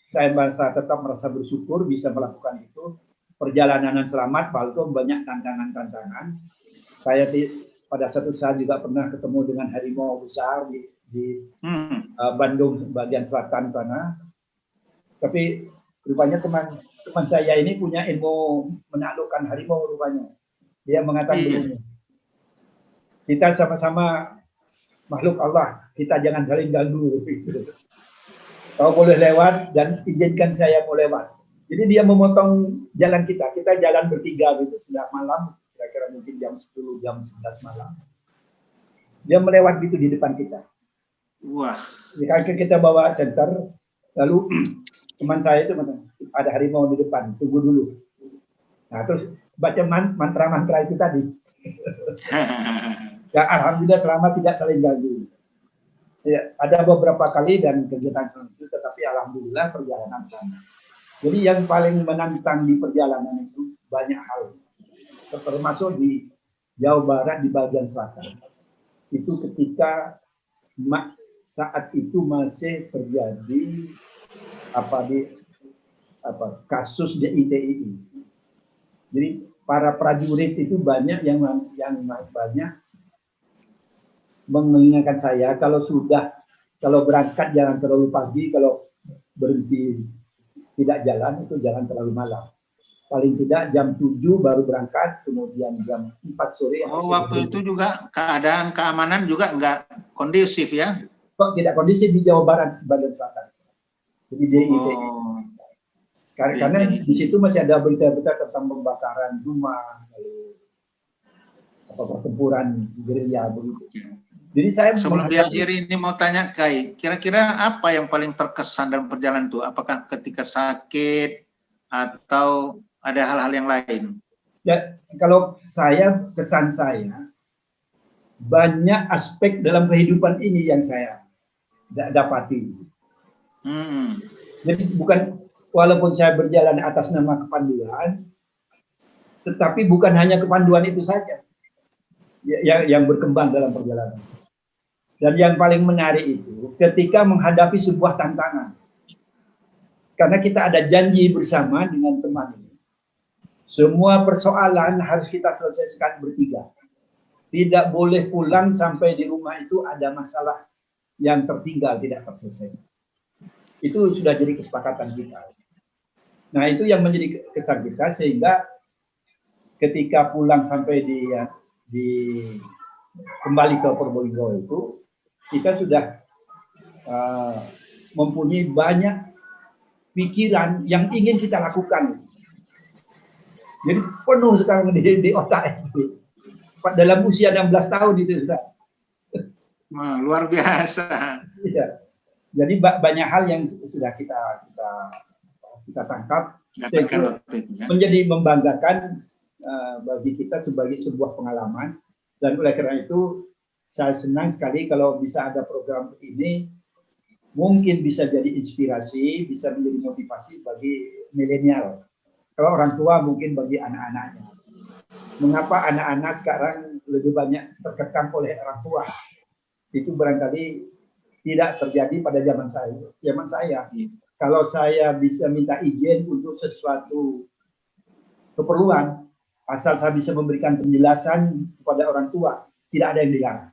saya tetap merasa bersyukur bisa melakukan itu, perjalanan selamat, walaupun banyak tantangan-tantangan. Saya pada satu saat juga pernah ketemu dengan harimau besar di Bandung bagian selatan sana. Tapi rupanya teman saya ini punya ilmu menaklukkan harimau rupanya. Dia mengatakan begini, kita sama-sama makhluk Allah, kita jangan saling ganggu. Kau boleh lewat dan izinkan saya mau lewat. Jadi dia memotong jalan kita jalan bertiga gitu, sudah malam, kira-kira mungkin jam 10, jam 11 malam. Dia melewat gitu di depan kita. Wah. Jika kita bawa senter, lalu teman saya itu ada harimau di depan, tunggu dulu. Nah terus baca mantra-mantra itu tadi. Ya, alhamdulillah selama tidak saling ganggu. Ya, ada beberapa kali dan kegiatan itu, tetapi alhamdulillah perjalanan selamat. Jadi yang paling menantang di perjalanan itu banyak hal, termasuk di Jawa Barat di bagian selatan. Itu ketika saat itu masih terjadi kasus di ITI. Jadi para prajurit itu banyak yang banyak mengingatkan saya kalau berangkat jangan terlalu pagi, kalau berhenti tidak jalan itu jangan terlalu malam. Paling tidak jam 7 baru berangkat, kemudian jam 4 sore. Oh, waktu itu juga keadaan keamanan juga nggak kondusif ya? Kok tidak kondusif di Jawa Barat bagian selatan. Jadi di ITI. Karena di situ masih ada berita-berita tentang pembakaran rumah, pertempuran gerilya begitu. Jadi saya sebelum diakhiri ini mau tanya Kai, kira-kira apa yang paling terkesan dalam perjalanan itu? Apakah ketika sakit atau ada hal-hal yang lain? Ya, kalau kesan saya banyak aspek dalam kehidupan ini yang saya dapati. Jadi bukan, walaupun saya berjalan atas nama kepanduan, tetapi bukan hanya kepanduan itu saja yang berkembang dalam perjalanan. Dan yang paling menarik itu ketika menghadapi sebuah tantangan. Karena kita ada janji bersama dengan teman ini. Semua persoalan harus kita selesaikan bertiga. Tidak boleh pulang sampai di rumah itu ada masalah yang tertinggal tidak terselesaikan. Itu sudah jadi kesepakatan kita. Nah, itu yang menjadi kesan kita, sehingga ketika pulang sampai kembali ke Probolinggo itu, kita sudah mempunyai banyak pikiran yang ingin kita lakukan. Jadi penuh sekarang di otak itu. Dalam usia 16 tahun itu sudah. Wah, luar biasa. Ya. Jadi banyak hal yang sudah kita tangkap, menjadi membanggakan bagi kita sebagai sebuah pengalaman. Dan oleh karena itu saya senang sekali kalau bisa ada program ini, mungkin bisa jadi inspirasi, bisa menjadi motivasi bagi milenial. Kalau orang tua mungkin bagi anak-anaknya. Mengapa anak-anak sekarang lebih banyak terkekang oleh orang tua? Itu barangkali tidak terjadi pada zaman saya. Zaman saya, kalau saya bisa minta izin untuk sesuatu keperluan, asal saya bisa memberikan penjelasan kepada orang tua, tidak ada yang dilarang.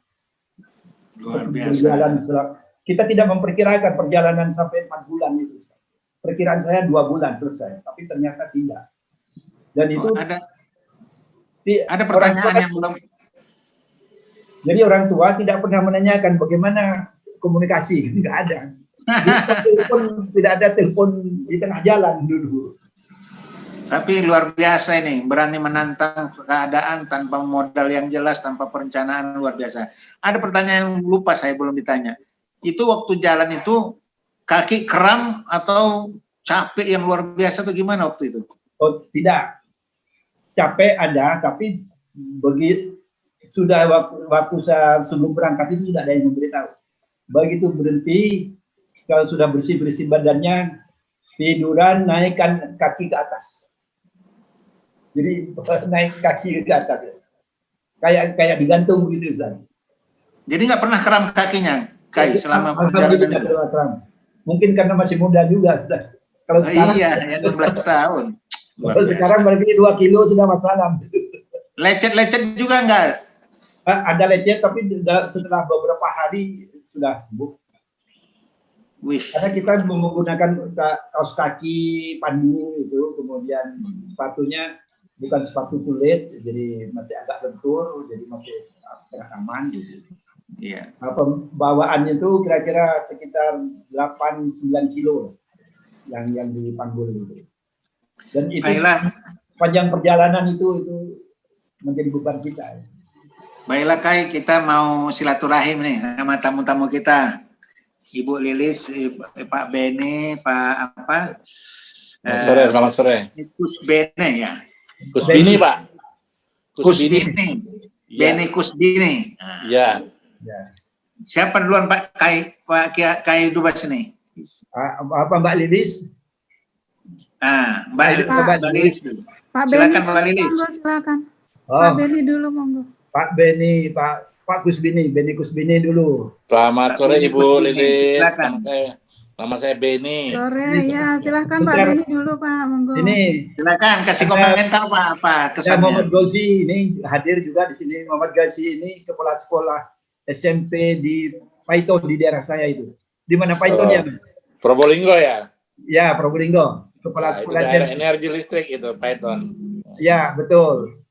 Luar biasa. Kita tidak memperkirakan perjalanan sampai 4 bulan itu. Perkiraan saya 2 bulan selesai, tapi ternyata tidak. Dan itu ada pertanyaan yang belum. Jadi orang tua tidak pernah menanyakan bagaimana komunikasi, tidak ada. Tidak ada telepon di tengah jalan dulu. Tapi luar biasa ini, berani menantang keadaan tanpa modal yang jelas, tanpa perencanaan, luar biasa. Ada pertanyaan yang lupa saya belum ditanya. Itu waktu jalan itu kaki kram atau capek yang luar biasa atau gimana waktu itu? Oh, tidak. Capek ada, tapi sudah waktu saya sebelum berangkat itu tidak ada yang memberitahu. Begitu berhenti, kalau sudah bersih-bersih badannya, tiduran, naikkan kaki ke atas. Jadi naik kaki ke atas. Kayak digantung begitu, Ustaz. Jadi nggak pernah kram kakinya, Kai, selama perjalanan itu? Mungkin karena masih muda juga, Ustaz. Kalau sekarang, iya, 16 tahun. Kalau sekarang berarti 2 kilo sudah masalah. Lecet-lecet juga enggak? Ada lecet, tapi setelah beberapa hari sudah sembuh. Wih. Karena kita menggunakan kaos kaki pandu itu, kemudian sepatunya bukan sepatu kulit, jadi masih agak lentur, jadi masih aman gitu. Iya. Bawaannya itu kira-kira sekitar 8-9 kilo yang dipanggul itu. Dan itu panjang perjalanan itu menjadi beban kita. Baiklah Kai, kita mau silaturahim nih sama tamu-tamu kita. Ibu Lilis, Pak Bene, Pak apa? Selamat sore. Kus Bene ya. Kusbini, Pak. Kusbini. Bene Kusbini. Iya. Siapa duluan Pak Kai? Pak Kai Dubas nih. Apa Mbak Lilis? Mbak Lilis dulu. Silakan Mbak Lilis. Silakan. Pak Beni dulu monggo. Pak Beni, Pak Kusbini, Beni Kusbini dulu. Selamat sore Ibu Lilis. Silakan. Nama saya Beni. Sore, ya silakan Pak Beni dulu Pak, monggo. Ini silakan kasih komentar Pak, apa kesannya. Muhammad Ghazi ini hadir juga di sini. Muhammad Ghazi ini kepala sekolah SMP di Paiton di daerah saya itu. Di mana Paiton ya? Probolinggo ya? Ya, Probolinggo. Kepala sekolah SMP. Energi listrik itu Paiton. Ya, betul.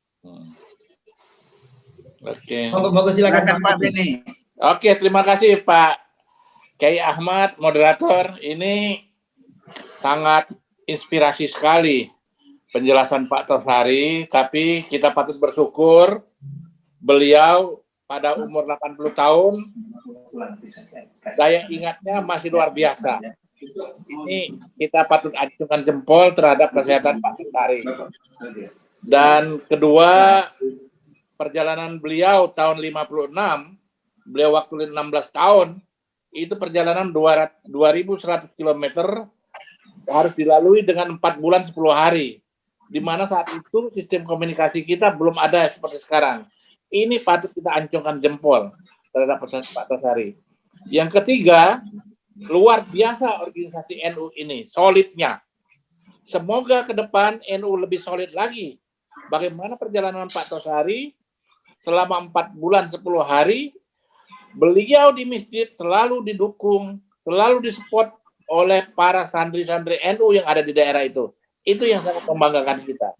Oke. Monggo silakan Pak Beni. Oke, terima kasih Pak Kiai Ahmad, moderator. Ini sangat inspirasi sekali penjelasan Pak Tosari, tapi kita patut bersyukur beliau pada umur 80 tahun, saya ingatnya masih luar biasa. Ini kita patut acungkan jempol terhadap kesehatan Pak Tosari. Dan kedua, perjalanan beliau tahun 56, beliau waktu 16 tahun, itu perjalanan 2.100 km harus dilalui dengan 4 bulan 10 hari. Di mana saat itu sistem komunikasi kita belum ada seperti sekarang. Ini patut kita acungkan jempol terhadap Pak Tosari. Yang ketiga, luar biasa organisasi NU ini, solidnya. Semoga ke depan NU lebih solid lagi. Bagaimana perjalanan Pak Tosari selama 4 bulan 10 hari, beliau di masjid selalu didukung, selalu disupport oleh para santri-santri NU yang ada di daerah itu. Itu yang sangat membanggakan kita.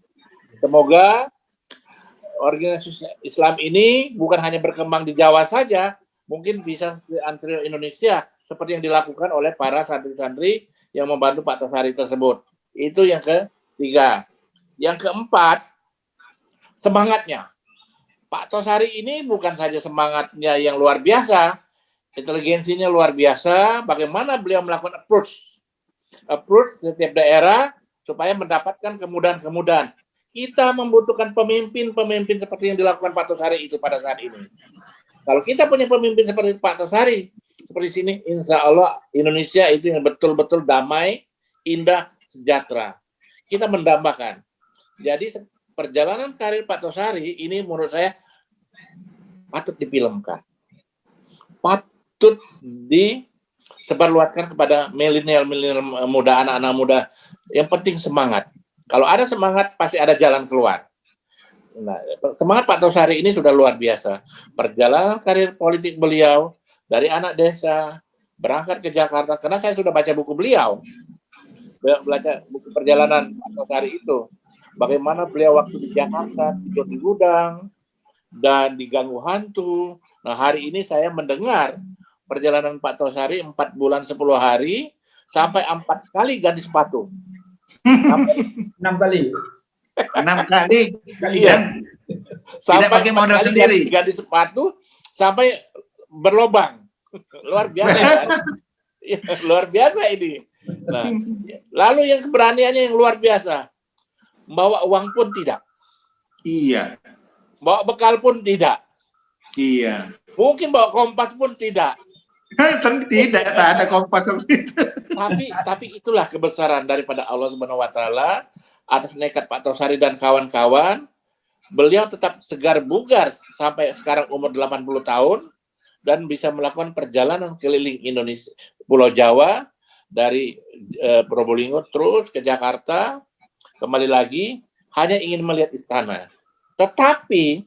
Semoga organisasi Islam ini bukan hanya berkembang di Jawa saja, mungkin bisa di antara Indonesia seperti yang dilakukan oleh para santri-santri yang membantu Pak Tosari tersebut. Itu yang ketiga. Yang keempat, semangatnya. Pak Tosari ini bukan saja semangatnya yang luar biasa, inteligensinya luar biasa, bagaimana beliau melakukan approach setiap daerah supaya mendapatkan kemudahan-kemudahan. Kita membutuhkan pemimpin seperti yang dilakukan Pak Tosari itu pada saat ini. Kalau kita punya pemimpin seperti Pak Tosari, seperti sini, insya Allah Indonesia itu yang betul-betul damai, indah, sejahtera. Kita mendambakan. Jadi perjalanan karir Pak Tosari ini menurut saya patut difilmkan. Patut disebarluaskan kepada milenial muda, anak-anak muda. Yang penting semangat. Kalau ada semangat, pasti ada jalan keluar. Nah, semangat Pak Tosari ini sudah luar biasa. Perjalanan karir politik beliau dari anak desa, berangkat ke Jakarta, karena saya sudah baca buku beliau. Belajar buku perjalanan Pak Tosari itu. Bagaimana beliau waktu di Jakarta, tidur di gudang, dan diganggu hantu. Nah, hari ini saya mendengar perjalanan Pak Tosari 4 bulan 10 hari, sampai 4 kali ganti sepatu. 6 kali. 6 kali. Iya. Sampai Tidak pakai modal sendiri. Ganti sepatu, sampai berlobang. Luar biasa. Kan? Ya, luar biasa ini. Nah, lalu yang keberaniannya yang luar biasa. Bawa uang pun tidak. Iya. Bawa bekal pun tidak. Iya. Mungkin bawa kompas pun tidak. Tidak ada kompas seperti itu. Tapi itulah kebesaran daripada Allah Subhanahu wa taala atas nekat Pak Tosari dan kawan-kawan. Beliau tetap segar bugar sampai sekarang umur 80 tahun dan bisa melakukan perjalanan keliling Indonesia, Pulau Jawa, dari Probolinggo terus ke Jakarta, kembali lagi hanya ingin melihat istana. Tetapi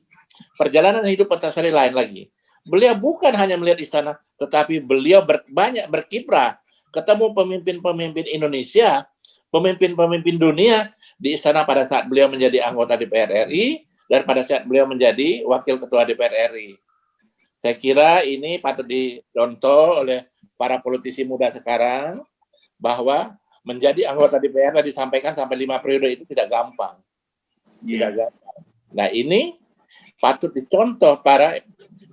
perjalanan hidup Pak Tosari lain lagi. Beliau bukan hanya melihat istana, tetapi beliau banyak berkiprah, ketemu pemimpin-pemimpin Indonesia, pemimpin-pemimpin dunia di istana pada saat beliau menjadi anggota DPR RI dan pada saat beliau menjadi wakil ketua DPR RI. Saya kira ini patut dicontoh oleh para politisi muda sekarang bahwa menjadi anggota DPR tadi disampaikan sampai 5 periode itu tidak gampang. Tidak gampang. Nah, ini patut dicontoh para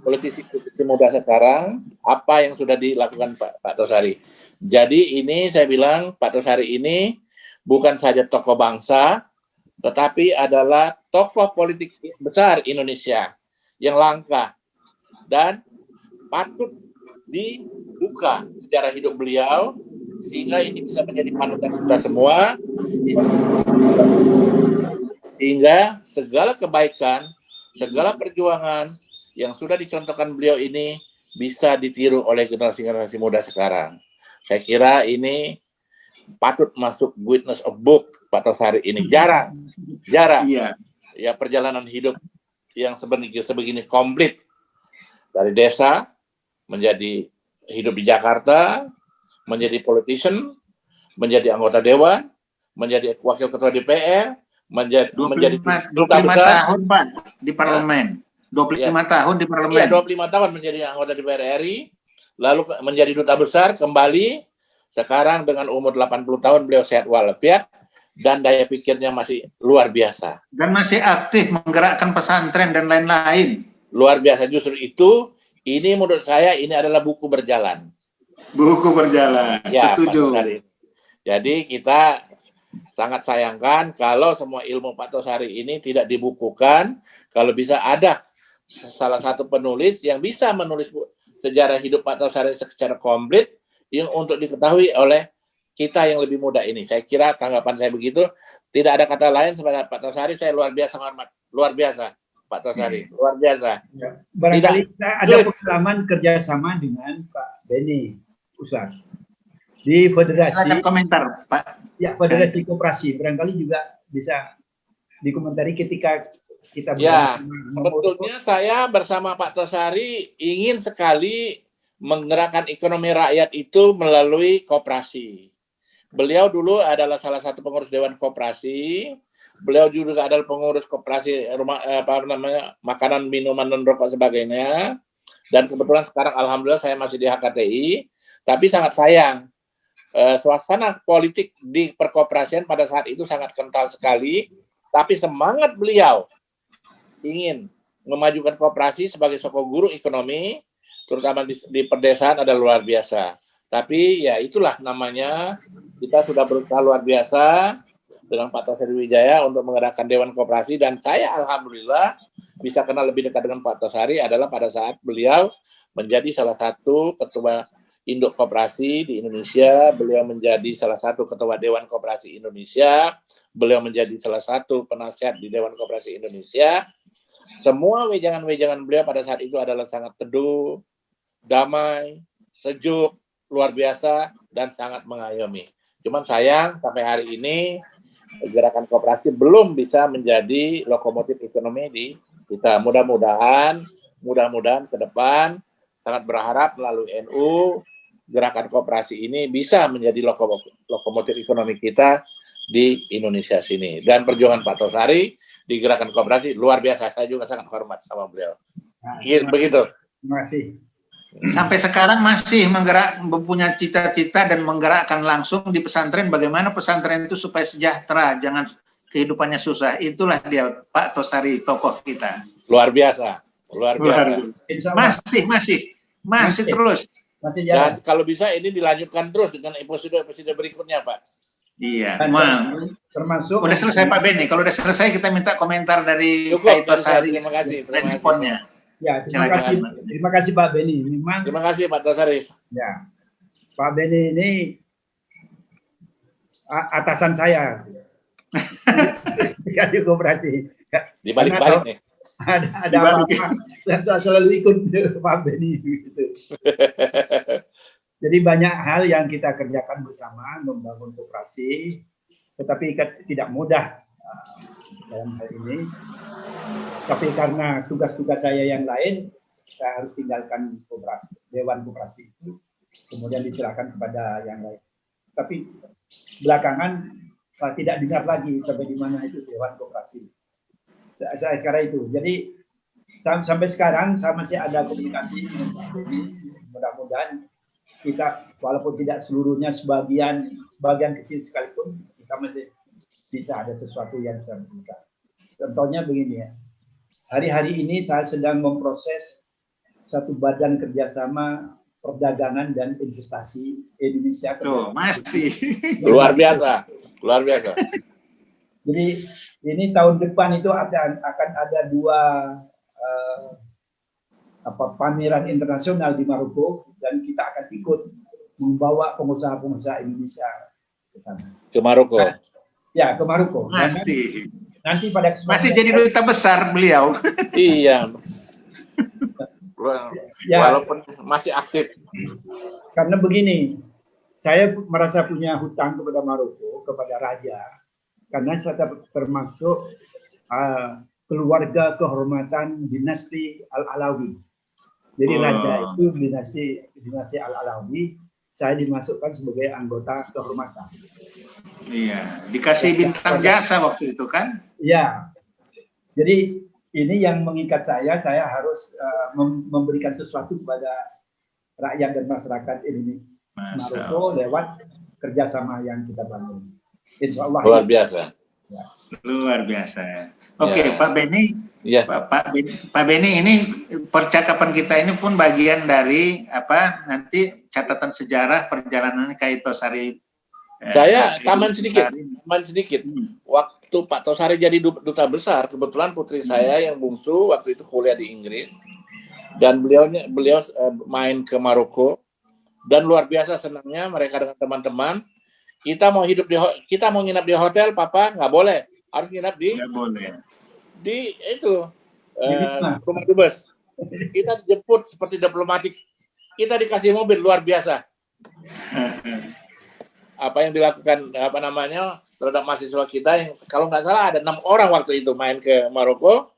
politisi muda sekarang apa yang sudah dilakukan Pak Tosari. Jadi ini saya bilang Pak Tosari ini bukan saja tokoh bangsa, tetapi adalah tokoh politik besar Indonesia yang langka dan patut dibuka sejarah hidup beliau sehingga ini bisa menjadi panutan kita semua, sehingga segala kebaikan, segala perjuangan yang sudah dicontohkan beliau ini bisa ditiru oleh generasi-generasi muda sekarang. Saya kira ini patut masuk Guinness of Book Pak Tosari ini. Jarang. Iya. Ya, perjalanan hidup yang sebegini komplit. Dari desa, menjadi hidup di Jakarta, menjadi politician, menjadi anggota dewan, menjadi wakil ketua DPR, menjadi 25 duta besar. tahun Pak di parlemen. 25 tahun di parlemen. Iya, 25 tahun menjadi anggota DPR RI, lalu menjadi duta besar kembali. Sekarang dengan umur 80 tahun beliau sehat walafiat dan daya pikirnya masih luar biasa. Dan masih aktif menggerakkan pesantren dan lain-lain. luar biasa. Justru itu, ini menurut saya ini adalah buku berjalan. Buku berjalan, Ya, setuju. Pak Tosari. Jadi kita sangat sayangkan kalau semua ilmu Pak Tosari ini tidak dibukukan. Kalau bisa ada salah satu penulis yang bisa menulis sejarah hidup Pak Tosari secara komplit yang untuk diketahui oleh kita yang lebih muda ini. Saya kira tanggapan saya begitu. Tidak ada kata lain sebenarnya Pak Tosari. Saya luar biasa hormat, luar biasa Pak Tosari, luar biasa. Ya. Barangkali ada pengalaman kerjasama dengan Pak Beni Ustaz di federasi. Silakan komentar, Pak. Ya, federasi koperasi. Barangkali juga bisa dikomentari ketika kita. Ya, sebetulnya saya bersama Pak Tosari ingin sekali menggerakkan ekonomi rakyat itu melalui koperasi. Beliau dulu adalah salah satu pengurus Dewan Koperasi. Beliau juga adalah pengurus koperasi rumah makanan, minuman, dan rokok sebagainya. Dan kebetulan sekarang alhamdulillah saya masih di HKTI. Tapi sangat sayang, suasana politik di perkoperasian pada saat itu sangat kental sekali. Tapi semangat beliau ingin memajukan koperasi sebagai sokong guru ekonomi, terutama di perdesaan adalah luar biasa. Tapi ya itulah namanya, kita sudah berusaha luar biasa dengan Pak Tosari Wijaya untuk menggerakkan Dewan Koperasi, dan saya alhamdulillah bisa kenal lebih dekat dengan Pak Tosari adalah pada saat beliau menjadi salah satu ketua induk koperasi di Indonesia, beliau menjadi salah satu ketua Dewan Koperasi Indonesia, beliau menjadi salah satu penasihat di Dewan Koperasi Indonesia. Semua wejangan-wejangan beliau pada saat itu adalah sangat teduh, damai, sejuk, luar biasa, dan sangat mengayomi. Cuman sayang sampai hari ini gerakan koperasi belum bisa menjadi lokomotif ekonomi di kita. Mudah-mudahan ke depan sangat berharap melalui NU gerakan koperasi ini bisa menjadi lokomotif ekonomi kita di Indonesia sini. Dan perjuangan Pak Tosari di gerakan koperasi luar biasa. Saya juga sangat hormat sama beliau. Begitu. Terima kasih. Sampai sekarang masih mempunyai cita-cita dan menggerakkan langsung di pesantren, bagaimana pesantren itu supaya sejahtera, jangan kehidupannya susah. Itulah dia Pak Tosari, tokoh kita. Luar biasa, luar biasa. Masih terus. Masih Dan jalan. kalau bisa ini dilanjutkan terus dengan episode berikutnya, Pak. Iya. Termasuk. Udah selesai Pak Beni. Kalau udah selesai kita minta komentar dari Cukup, Tosari. terima kasih. Responnya. Ya, terima kasih Pak Beni. Memang. Terima kasih Pak Tosari. Ya, Pak Beni ini atasan saya di koperasi. Dibalik-balik nih. Ada apa-apa, selalu ikut Pak Beni. Gitu. Jadi banyak hal yang kita kerjakan bersama membangun koperasi, tetapi tidak mudah dalam hal ini. Tapi karena tugas-tugas saya yang lain, saya harus tinggalkan koperasi, Dewan Koperasi itu, kemudian diserahkan kepada yang lain. Tapi belakangan saya tidak dengar lagi sampai di mana itu Dewan Koperasi. Saya kira itu. Jadi sampai sekarang saya masih ada komunikasi. Mudah-mudahan kita walaupun tidak seluruhnya, sebagian kecil sekalipun, kita masih bisa ada sesuatu yang bisa berbuka. Contohnya begini ya. Hari-hari ini saya sedang memproses satu badan kerjasama perdagangan dan investasi Indonesia. Masih. Luar biasa, luar biasa. Jadi ini tahun depan itu akan ada dua pameran internasional di Maroko, dan kita akan ikut membawa pengusaha-pengusaha Indonesia ke sana. Ke Maroko. Ya, ke Maroko. Masih. Nanti pada masih jadi duta besar beliau. Iya. Walaupun masih aktif. Karena begini, saya merasa punya hutang kepada Maroko, kepada raja, karena saya termasuk keluarga kehormatan dinasti Al-Alawi. Jadi raja itu dinasti Al-Alawi, saya dimasukkan sebagai anggota kehormatan. Iya, dikasih bintang jasa waktu itu kan? Iya. Jadi ini yang mengikat saya harus memberikan sesuatu kepada rakyat dan masyarakat ini Maroko lewat kerjasama yang kita bangun. Insya Allah. Luar biasa. Ya. Luar biasa. Oke, Ya. Pak Beni, Ya. Pak Beni, ini percakapan kita ini pun bagian dari apa nanti catatan sejarah perjalanan KAI Tosari. Saya tambahan sedikit. Waktu Pak Tosari jadi duta besar, kebetulan putri saya yang bungsu waktu itu kuliah di Inggris, dan beliau main ke Maroko, dan luar biasa senangnya mereka dengan teman-teman. Kita mau nginap di hotel, Papa nggak boleh, harus nginap di rumah dubes. Kita dijemput seperti diplomatik, kita dikasih mobil, luar biasa. Apa yang dilakukan terhadap mahasiswa kita yang kalau nggak salah ada 6 orang waktu itu main ke Maroko,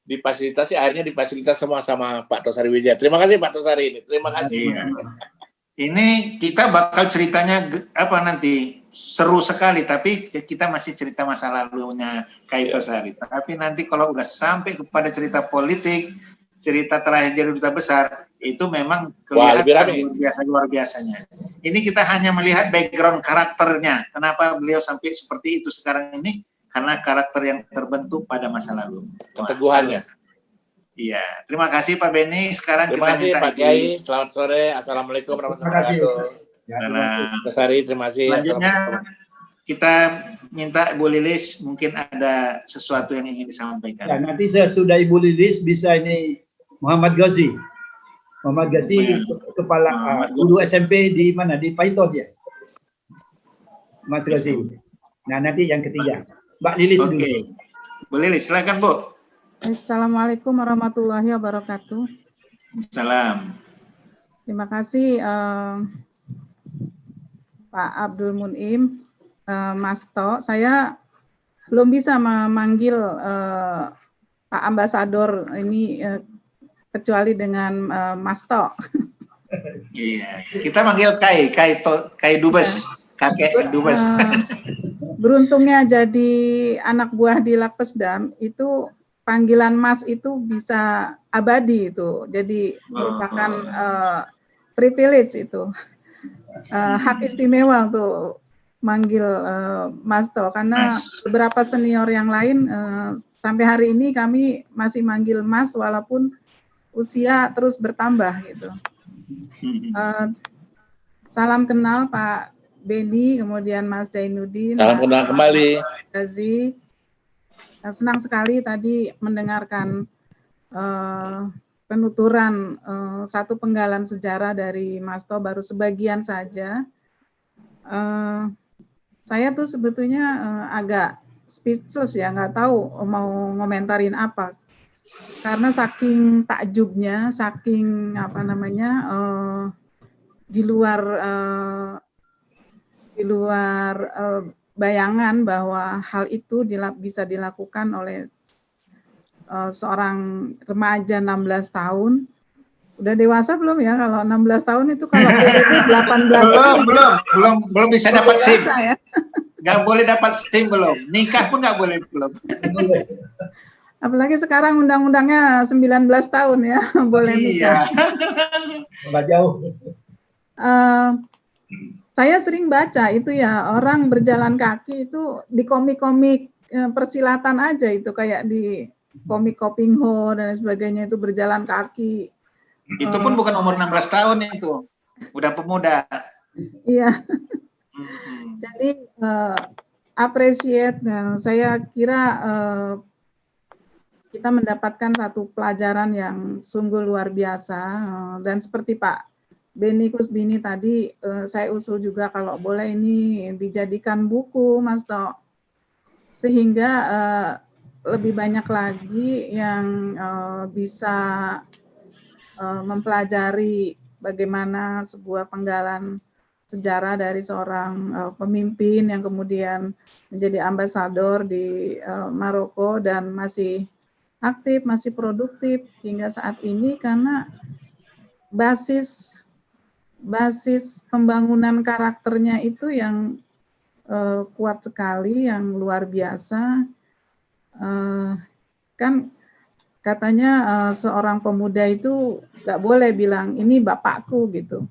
akhirnya difasilitasi semua sama Pak Tosari Wijaya. Terima kasih Pak Tosari ini. Terima kasih. Iya. Ini kita bakal ceritanya nanti seru sekali, tapi kita masih cerita masa lalunya KAI Tosari. Tapi nanti kalau udah sampai kepada cerita politik, cerita terakhir jadi duta besar, itu memang kelihatan luar biasanya. Ini kita hanya melihat background karakternya. Kenapa beliau sampai seperti itu sekarang ini? Karena karakter yang terbentuk pada masa lalu. Keteguhannya. Iya, terima kasih Pak Beni. Sekarang terima kasih Pak Kiai. Selamat sore. Assalamualaikum warahmatullahi wabarakatuh. Tosari, terima kasih. Selanjutnya kita minta Ibu Lilis, mungkin ada sesuatu yang ingin disampaikan. Ya, nanti sesudah Ibu Lilis bisa ini Muhammad Ghazi. Muhammad Ghazi, kepala guru SMP di mana? Di Paiton ya, Mas Ghazi. Nah, nanti yang ketiga, Mbak Lilis dulu. Bu Lilis, silakan Bu. Assalamualaikum warahmatullahi wabarakatuh. Salam. Terima kasih Pak Abdul Munim, Mas To. Saya belum bisa memanggil Pak Ambasador ini kecuali dengan Mas To. Iya, kita manggil KAI Dubes, kakek Dubes. Beruntungnya jadi anak buah di Lakpesdam itu panggilan Mas itu bisa abadi itu, jadi merupakan privilege itu, hak istimewa untuk manggil Mas To, karena beberapa senior yang lain sampai hari ini kami masih manggil Mas walaupun usia terus bertambah gitu. Salam kenal Pak Beni, kemudian Mas Zainuddin. Salam kenal kembali. Ghazi. Senang sekali tadi mendengarkan penuturan satu penggalan sejarah dari Mas To, baru sebagian saja. Saya tuh sebetulnya agak speechless ya, nggak tahu mau ngomentarin apa. Karena saking takjubnya, saking di luar bayangan bahwa hal itu bisa dilakukan oleh seorang remaja 16 tahun. Udah dewasa belum ya? Kalau 16 tahun itu, kalau 18 tahun. Belum bisa dapat SIM. Ya? Nggak boleh dapat SIM belum. Nikah pun nggak boleh belum. Apalagi sekarang undang-undangnya 19 tahun ya, boleh nikah. Nggak jauh. Saya sering baca itu ya, orang berjalan kaki itu di komik-komik persilatan aja itu, kayak di komik Kopingho dan sebagainya, itu berjalan kaki. Itu pun bukan umur 16 tahun itu, udah pemuda. Iya. Jadi appreciate, dan saya kira kita mendapatkan satu pelajaran yang sungguh luar biasa, dan seperti Pak Beni Kusbini tadi, saya usul juga kalau boleh ini dijadikan buku, Mas To, sehingga lebih banyak lagi yang bisa mempelajari bagaimana sebuah penggalan sejarah dari seorang pemimpin yang kemudian menjadi ambasador di Maroko dan masih aktif, masih produktif hingga saat ini, karena basis pembangunan karakternya itu yang kuat sekali, yang luar biasa. Kan katanya seorang pemuda itu nggak boleh bilang ini bapakku gitu,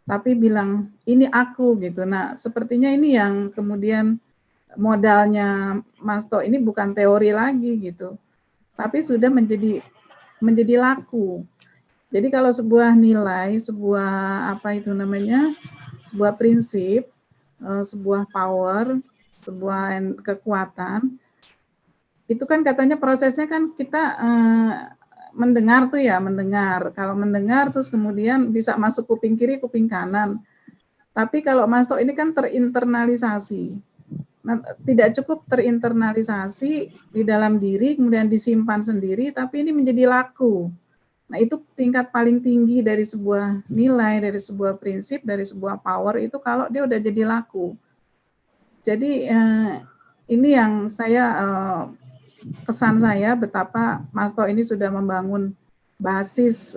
tapi bilang ini aku gitu. Nah, sepertinya ini yang kemudian modalnya Mas To ini bukan teori lagi gitu, tapi sudah menjadi laku. Jadi kalau sebuah nilai, sebuah apa itu namanya, sebuah prinsip, sebuah power, sebuah kekuatan, itu kan katanya prosesnya kan kita mendengar tuh ya, mendengar. Kalau mendengar terus kemudian bisa masuk kuping kiri, kuping kanan. Tapi kalau Mas To ini kan terinternalisasi. Nah, tidak cukup terinternalisasi di dalam diri, kemudian disimpan sendiri, tapi ini menjadi laku. Nah, itu tingkat paling tinggi dari sebuah nilai, dari sebuah prinsip, dari sebuah power itu kalau dia udah jadi laku. Jadi ini yang saya kesan saya betapa Mas To ini sudah membangun basis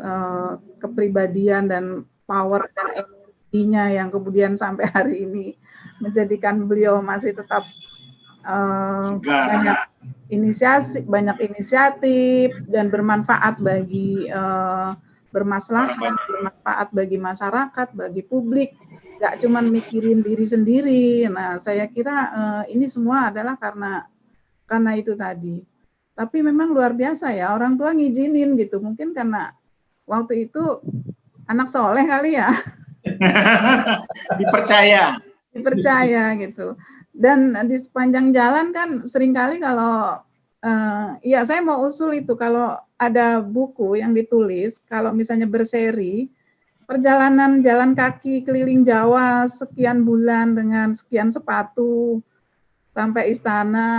kepribadian dan power dan energinya yang kemudian sampai hari ini menjadikan beliau masih tetap banyak inisiatif dan bermanfaat bagi bermaslahat, bermanfaat bagi masyarakat, bagi publik, nggak cuma mikirin diri sendiri. Nah, saya kira ini semua adalah karena itu tadi. Tapi memang luar biasa ya, orang tua ngizinin gitu, mungkin karena waktu itu anak soleh kali ya. Dipercaya gitu. Dan di sepanjang jalan kan seringkali kalau ya saya mau usul itu, kalau ada buku yang ditulis, kalau misalnya berseri, perjalanan jalan kaki keliling Jawa sekian bulan dengan sekian sepatu sampai istana,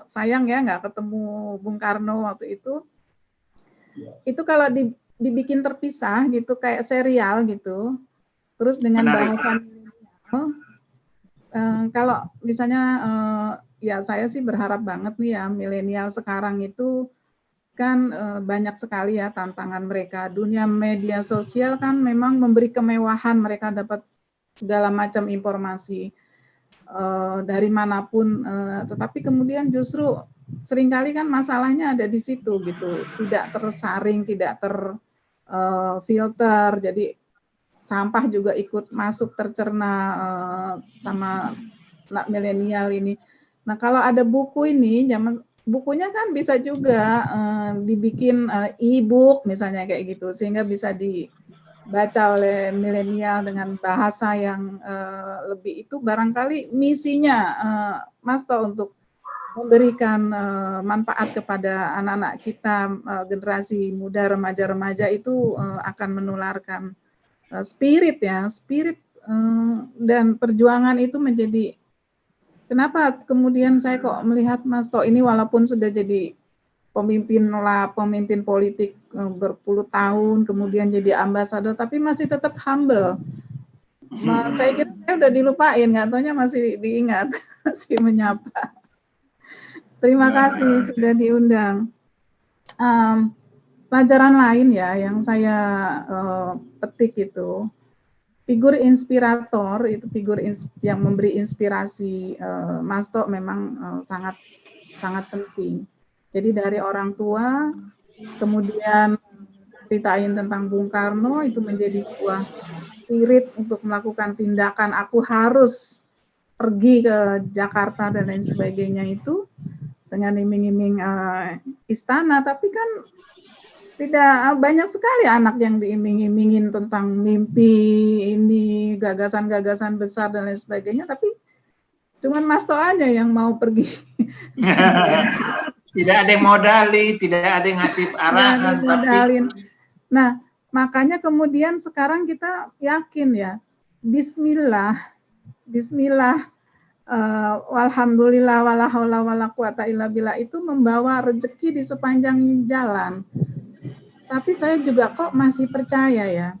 sayang ya nggak ketemu Bung Karno waktu itu. Itu kalau dibikin terpisah gitu, kayak serial gitu, terus dengan bahasa milenial. Kalau misalnya ya saya sih berharap banget nih ya, milenial sekarang itu kan banyak sekali ya tantangan mereka. Dunia media sosial kan memang memberi kemewahan, mereka dapat segala macam informasi dari manapun, tetapi kemudian justru seringkali kan masalahnya ada di situ gitu, tidak tersaring, tidak terfilter, jadi sampah juga ikut masuk tercerna sama anak milenial ini. Nah, kalau ada buku ini, bukunya kan bisa juga dibikin e-book misalnya kayak gitu, sehingga bisa dibaca oleh milenial dengan bahasa yang lebih, itu barangkali misinya Mas To untuk memberikan manfaat kepada anak-anak kita, generasi muda, remaja-remaja itu akan menularkan spirit dan perjuangan itu menjadi. Kenapa kemudian saya kok melihat Mas To ini walaupun sudah jadi pemimpin politik berpuluh tahun, kemudian jadi ambasador, tapi masih tetap humble. Saya kira saya udah dilupain, nggak taunya masih diingat, masih menyapa. Terima kasih sudah diundang. Pelajaran lain ya yang saya petik itu, figur inspirator itu figur yang memberi inspirasi Mas To memang sangat penting. Jadi dari orang tua, kemudian ceritain tentang Bung Karno, itu menjadi sebuah spirit untuk melakukan tindakan, aku harus pergi ke Jakarta dan lain sebagainya itu dengan iming-iming istana, tapi kan tidak banyak sekali anak yang diiming-imingin tentang mimpi ini, gagasan-gagasan besar dan lain sebagainya, tapi cuman Mas To aja yang mau pergi. Tidak ada yang modali, tidak ada yang ngasih arahan. Nah, makanya kemudian sekarang kita yakin ya, Bismillah, walhamdulillah, wala haula wala quwata illa billah, itu membawa rezeki di sepanjang jalan. Tapi saya juga kok masih percaya ya.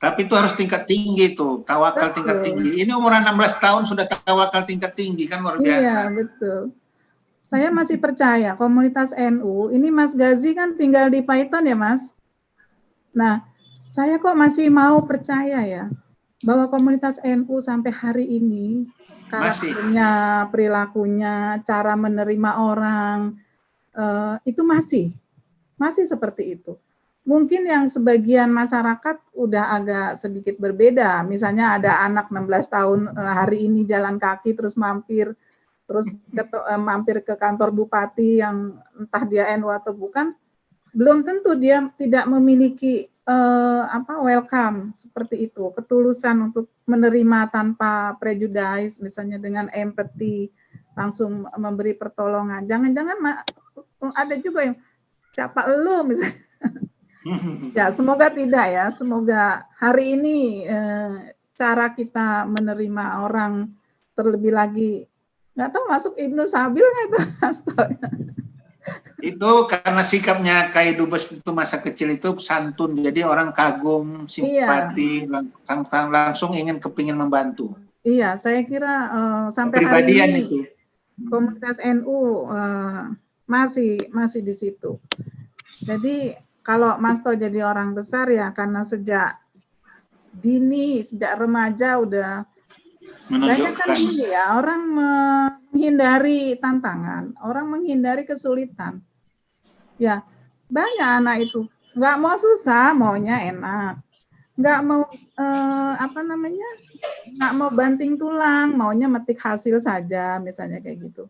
Tapi itu harus tingkat tinggi tuh, tawakal tingkat tinggi. Ini umuran 16 tahun sudah tawakal tingkat tinggi, kan luar biasa. Iya, betul. Saya masih percaya komunitas NU, ini Mas Gazi kan tinggal di Python ya Mas? Nah, saya kok masih mau percaya ya, bahwa komunitas NU sampai hari ini, karakternya, perilakunya, cara menerima orang, itu masih seperti itu. Mungkin yang sebagian masyarakat udah agak sedikit berbeda. Misalnya ada anak 16 tahun hari ini jalan kaki terus mampir terus mampir ke kantor bupati yang entah dia NU atau bukan, belum tentu dia tidak memiliki welcome seperti itu, ketulusan untuk menerima tanpa prejudice, misalnya dengan empathy, langsung memberi pertolongan. Jangan-jangan ada juga yang siapa lu misalnya. Ya, semoga tidak ya. Semoga hari ini cara kita menerima orang terlebih lagi, nggak tahu masuk Ibnu Sabil nggak itu, astaga. Itu karena sikapnya Kai Dubes itu masa kecil itu santun, jadi orang kagum, simpati, langsung kepingin membantu. Iya, saya kira sampai hari ini itu. komunitas NU masih di situ. Jadi kalau Mas To jadi orang besar ya karena sejak dini, sejak remaja udah banyak kan ini ya, orang menghindari tantangan, orang menghindari kesulitan. Ya, banyak anak itu nggak mau susah, maunya enak. Nggak mau nggak mau banting tulang, maunya metik hasil saja, misalnya kayak gitu.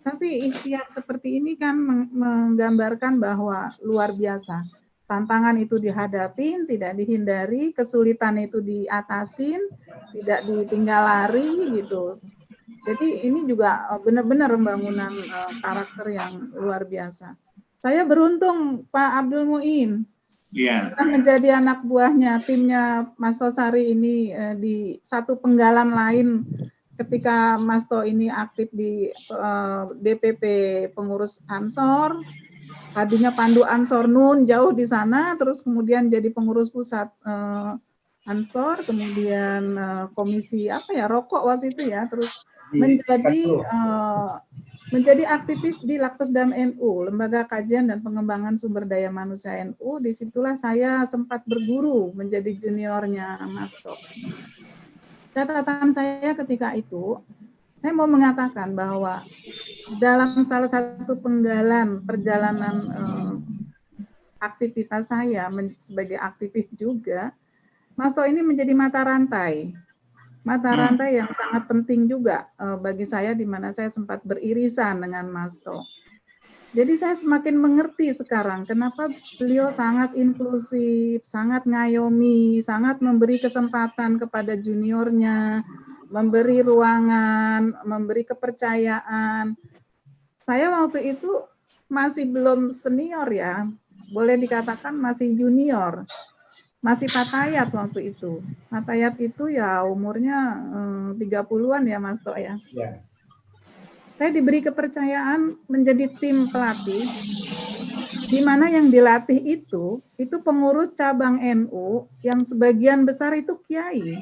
Tapi ikhtiar seperti ini kan menggambarkan bahwa luar biasa. Tantangan itu dihadapin, tidak dihindari, kesulitan itu diatasin, tidak ditinggal lari gitu. Jadi ini juga benar-benar pembangunan karakter yang luar biasa. Saya beruntung Pak Abdul Muin. Iya. Kita menjadi anak buahnya, timnya Mas Tosari ini di satu penggalan lain ketika Mas To ini aktif di DPP pengurus Ansor, tadinya Pandu Ansor Nun jauh di sana, terus kemudian jadi pengurus pusat Ansor, kemudian komisi rokok waktu itu ya, terus menjadi aktivis di Lakpesdam NU, Lembaga Kajian dan Pengembangan Sumber Daya Manusia NU. Disitulah saya sempat berguru menjadi juniornya Mas To. Catatan saya ketika itu, saya mau mengatakan bahwa dalam salah satu penggalan perjalanan aktivitas saya sebagai aktivis juga, Mas To ini menjadi mata rantai yang sangat penting juga bagi saya, di mana saya sempat beririsan dengan Mas To. Jadi saya semakin mengerti sekarang kenapa beliau sangat inklusif, sangat ngayomi, sangat memberi kesempatan kepada juniornya, memberi ruangan, memberi kepercayaan. Saya waktu itu masih belum senior ya, boleh dikatakan masih junior. Masih Patayat waktu itu. Patayat itu ya umurnya 30-an ya Mas To ya. Ya. Saya diberi kepercayaan menjadi tim pelatih, di mana yang dilatih itu pengurus cabang NU yang sebagian besar itu kiai.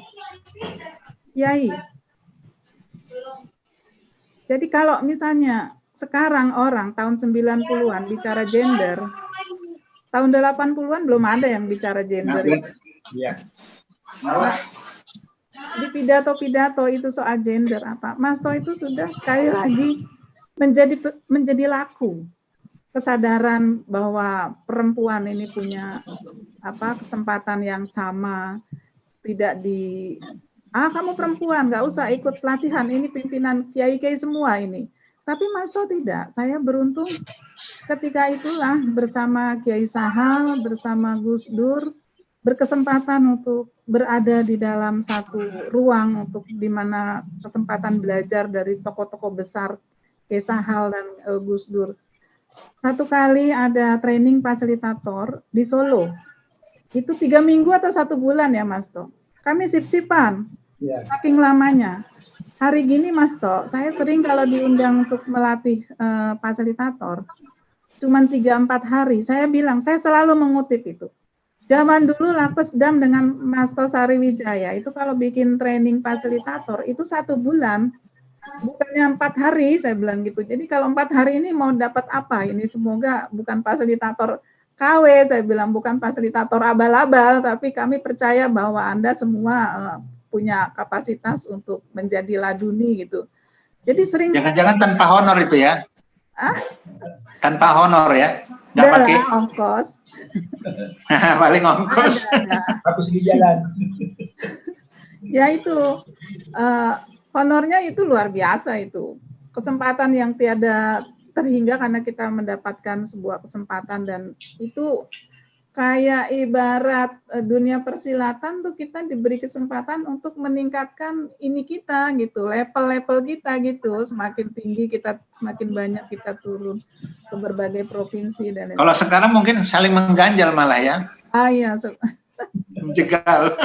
Jadi kalau misalnya sekarang orang tahun 90-an bicara gender, tahun 80-an belum ada yang bicara gender. Iya. Di pidato-pidato itu soal gender apa, Mas To itu sudah sekali lagi menjadi laku kesadaran bahwa perempuan ini punya kesempatan yang sama, tidak kamu perempuan nggak usah ikut pelatihan, ini pimpinan kiai-kiai semua ini. Tapi Mas To tidak. Saya beruntung ketika itulah bersama Kiai Sahal, bersama Gus Dur, berkesempatan untuk berada di dalam satu ruang untuk di mana kesempatan belajar dari tokoh-tokoh besar Kiai Sahal dan Gus Dur. Satu kali ada training fasilitator di Solo. Itu 3 minggu atau 1 bulan ya Mas To. Kami sip-sipan, saking lamanya. Hari gini Mas To, saya sering kalau diundang untuk melatih fasilitator, cuman 3-4 hari, saya bilang, saya selalu mengutip itu. Zaman dulu Lakpesdam dengan Mas To Sariwijaya, itu kalau bikin training fasilitator, itu 1 bulan, bukannya 4 hari, saya bilang gitu. Jadi kalau 4 hari ini mau dapat apa? Ini semoga bukan fasilitator KW, saya bilang, bukan fasilitator abal-abal, tapi kami percaya bahwa Anda semua punya kapasitas untuk menjadi laduni gitu. Jadi sering. Jangan-jangan tanpa honor itu ya? Tanpa honor ya? Nggak pakai ongkos. Paling ongkos. Harus di jalan. Ya itu honornya itu luar biasa itu. kesempatan yang tiada terhingga karena kita mendapatkan sebuah kesempatan, dan itu kayak ibarat dunia persilatan tuh kita diberi kesempatan untuk meningkatkan ini kita gitu, level-level kita gitu, semakin tinggi kita semakin banyak kita turun ke berbagai provinsi dan lain-lain. Kalau sekarang mungkin saling mengganjal malah ya. Iya. Menjegal.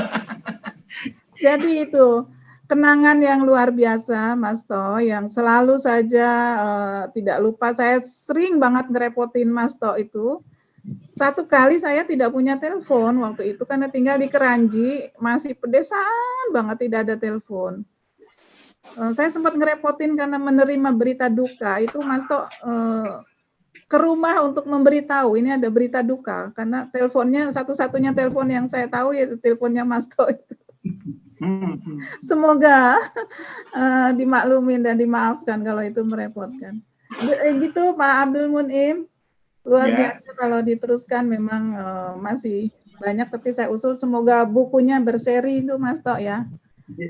Jadi itu kenangan yang luar biasa, Mas To, yang selalu saja tidak lupa. Saya sering banget ngerepotin Mas To itu. Satu kali saya tidak punya telepon waktu itu karena tinggal di Keranji, masih pedesaan banget tidak ada telepon. Saya sempat ngerepotin karena menerima berita duka itu, Mas To ke rumah untuk memberitahu ini ada berita duka, karena teleponnya satu-satunya telepon yang saya tahu yaitu teleponnya Mas To itu. Semoga dimaklumin dan dimaafkan kalau itu merepotkan. Gitu Pak Abdul Munim. Luar biasa kalau diteruskan, memang masih banyak, tapi saya usul semoga bukunya berseri itu Mas To ya.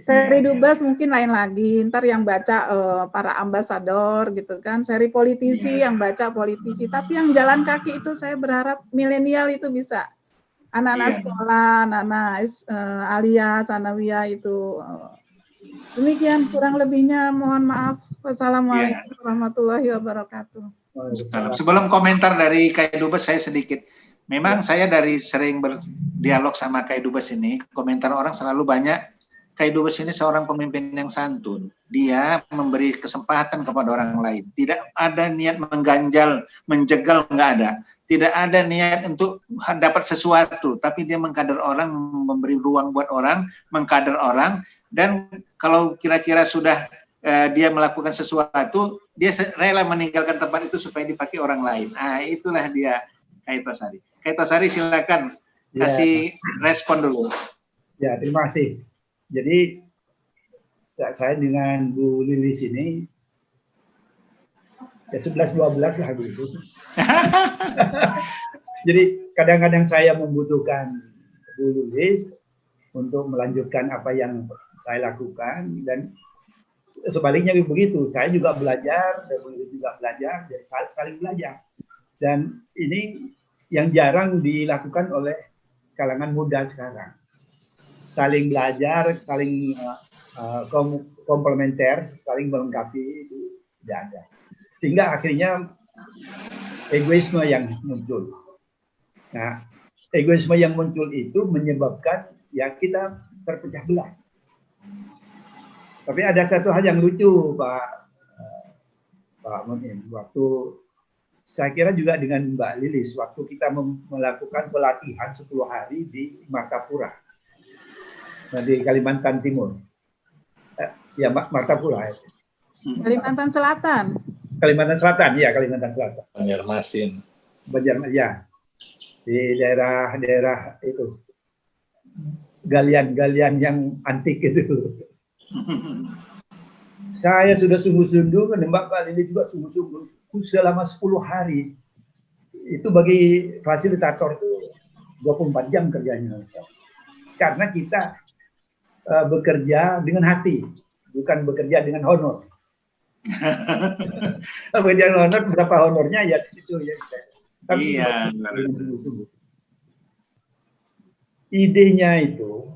Seri Dubes mungkin lain lagi, ntar yang baca para ambasador gitu kan, seri politisi yang baca politisi, tapi yang jalan kaki itu saya berharap milenial itu bisa, anak-anak sekolah, anak-anak Alia, Sanawiyah itu. Demikian kurang lebihnya, mohon maaf. Wassalamualaikum warahmatullahi wabarakatuh. Sebelum komentar dari Kai Dubes, saya sedikit. Memang saya dari sering berdialog sama Kai Dubes ini, komentar orang selalu banyak, Kai Dubes ini seorang pemimpin yang santun. Dia memberi kesempatan kepada orang lain. Tidak ada niat mengganjal, menjegal, nggak ada. Tidak ada niat untuk dapat sesuatu, tapi dia mengkader orang, memberi ruang buat orang, mengkader orang, dan kalau kira-kira sudah dia melakukan sesuatu, dia rela meninggalkan tempat itu supaya dipakai orang lain. Nah, itulah dia Kai Tosari. Kai Tosari silakan kasih respon dulu. Ya, terima kasih. Jadi saya dengan Bu Lilis ini ya 11-12 lah begitu. Jadi kadang-kadang saya membutuhkan Bu Lilis untuk melanjutkan apa yang saya lakukan, dan sebaliknya begitu. Saya juga belajar, dan Bu Lilis juga belajar, jadi saling belajar. Dan ini yang jarang dilakukan oleh kalangan muda sekarang. Saling belajar, saling komplementer, saling melengkapi, itu tidak ada. Sehingga akhirnya egoisme yang muncul. Nah, egoisme yang muncul itu menyebabkan ya kita terpecah belah. Tapi ada satu hal yang lucu, Pak Munim. Waktu saya kira juga dengan Mbak Lilis, waktu kita melakukan pelatihan 10 hari di Martapura, di Kalimantan Timur. Ya, Martapura. Kalimantan Selatan. Kalimantan Selatan, ya, Kalimantan Selatan. Banjarmasin. Banjarmasin, ya. Di daerah itu. Galian-galian yang antik itu. Saya sudah sungguh-sungguh, Mbak Lili juga sungguh-sungguh selama 10 hari. Itu bagi fasilitator itu 24 jam kerjanya. Karena kita bekerja dengan hati, bukan bekerja dengan honor. Bekerja dengan honor, berapa honornya ya segitu ya. Tapi sungguh-sungguh. Idenya itu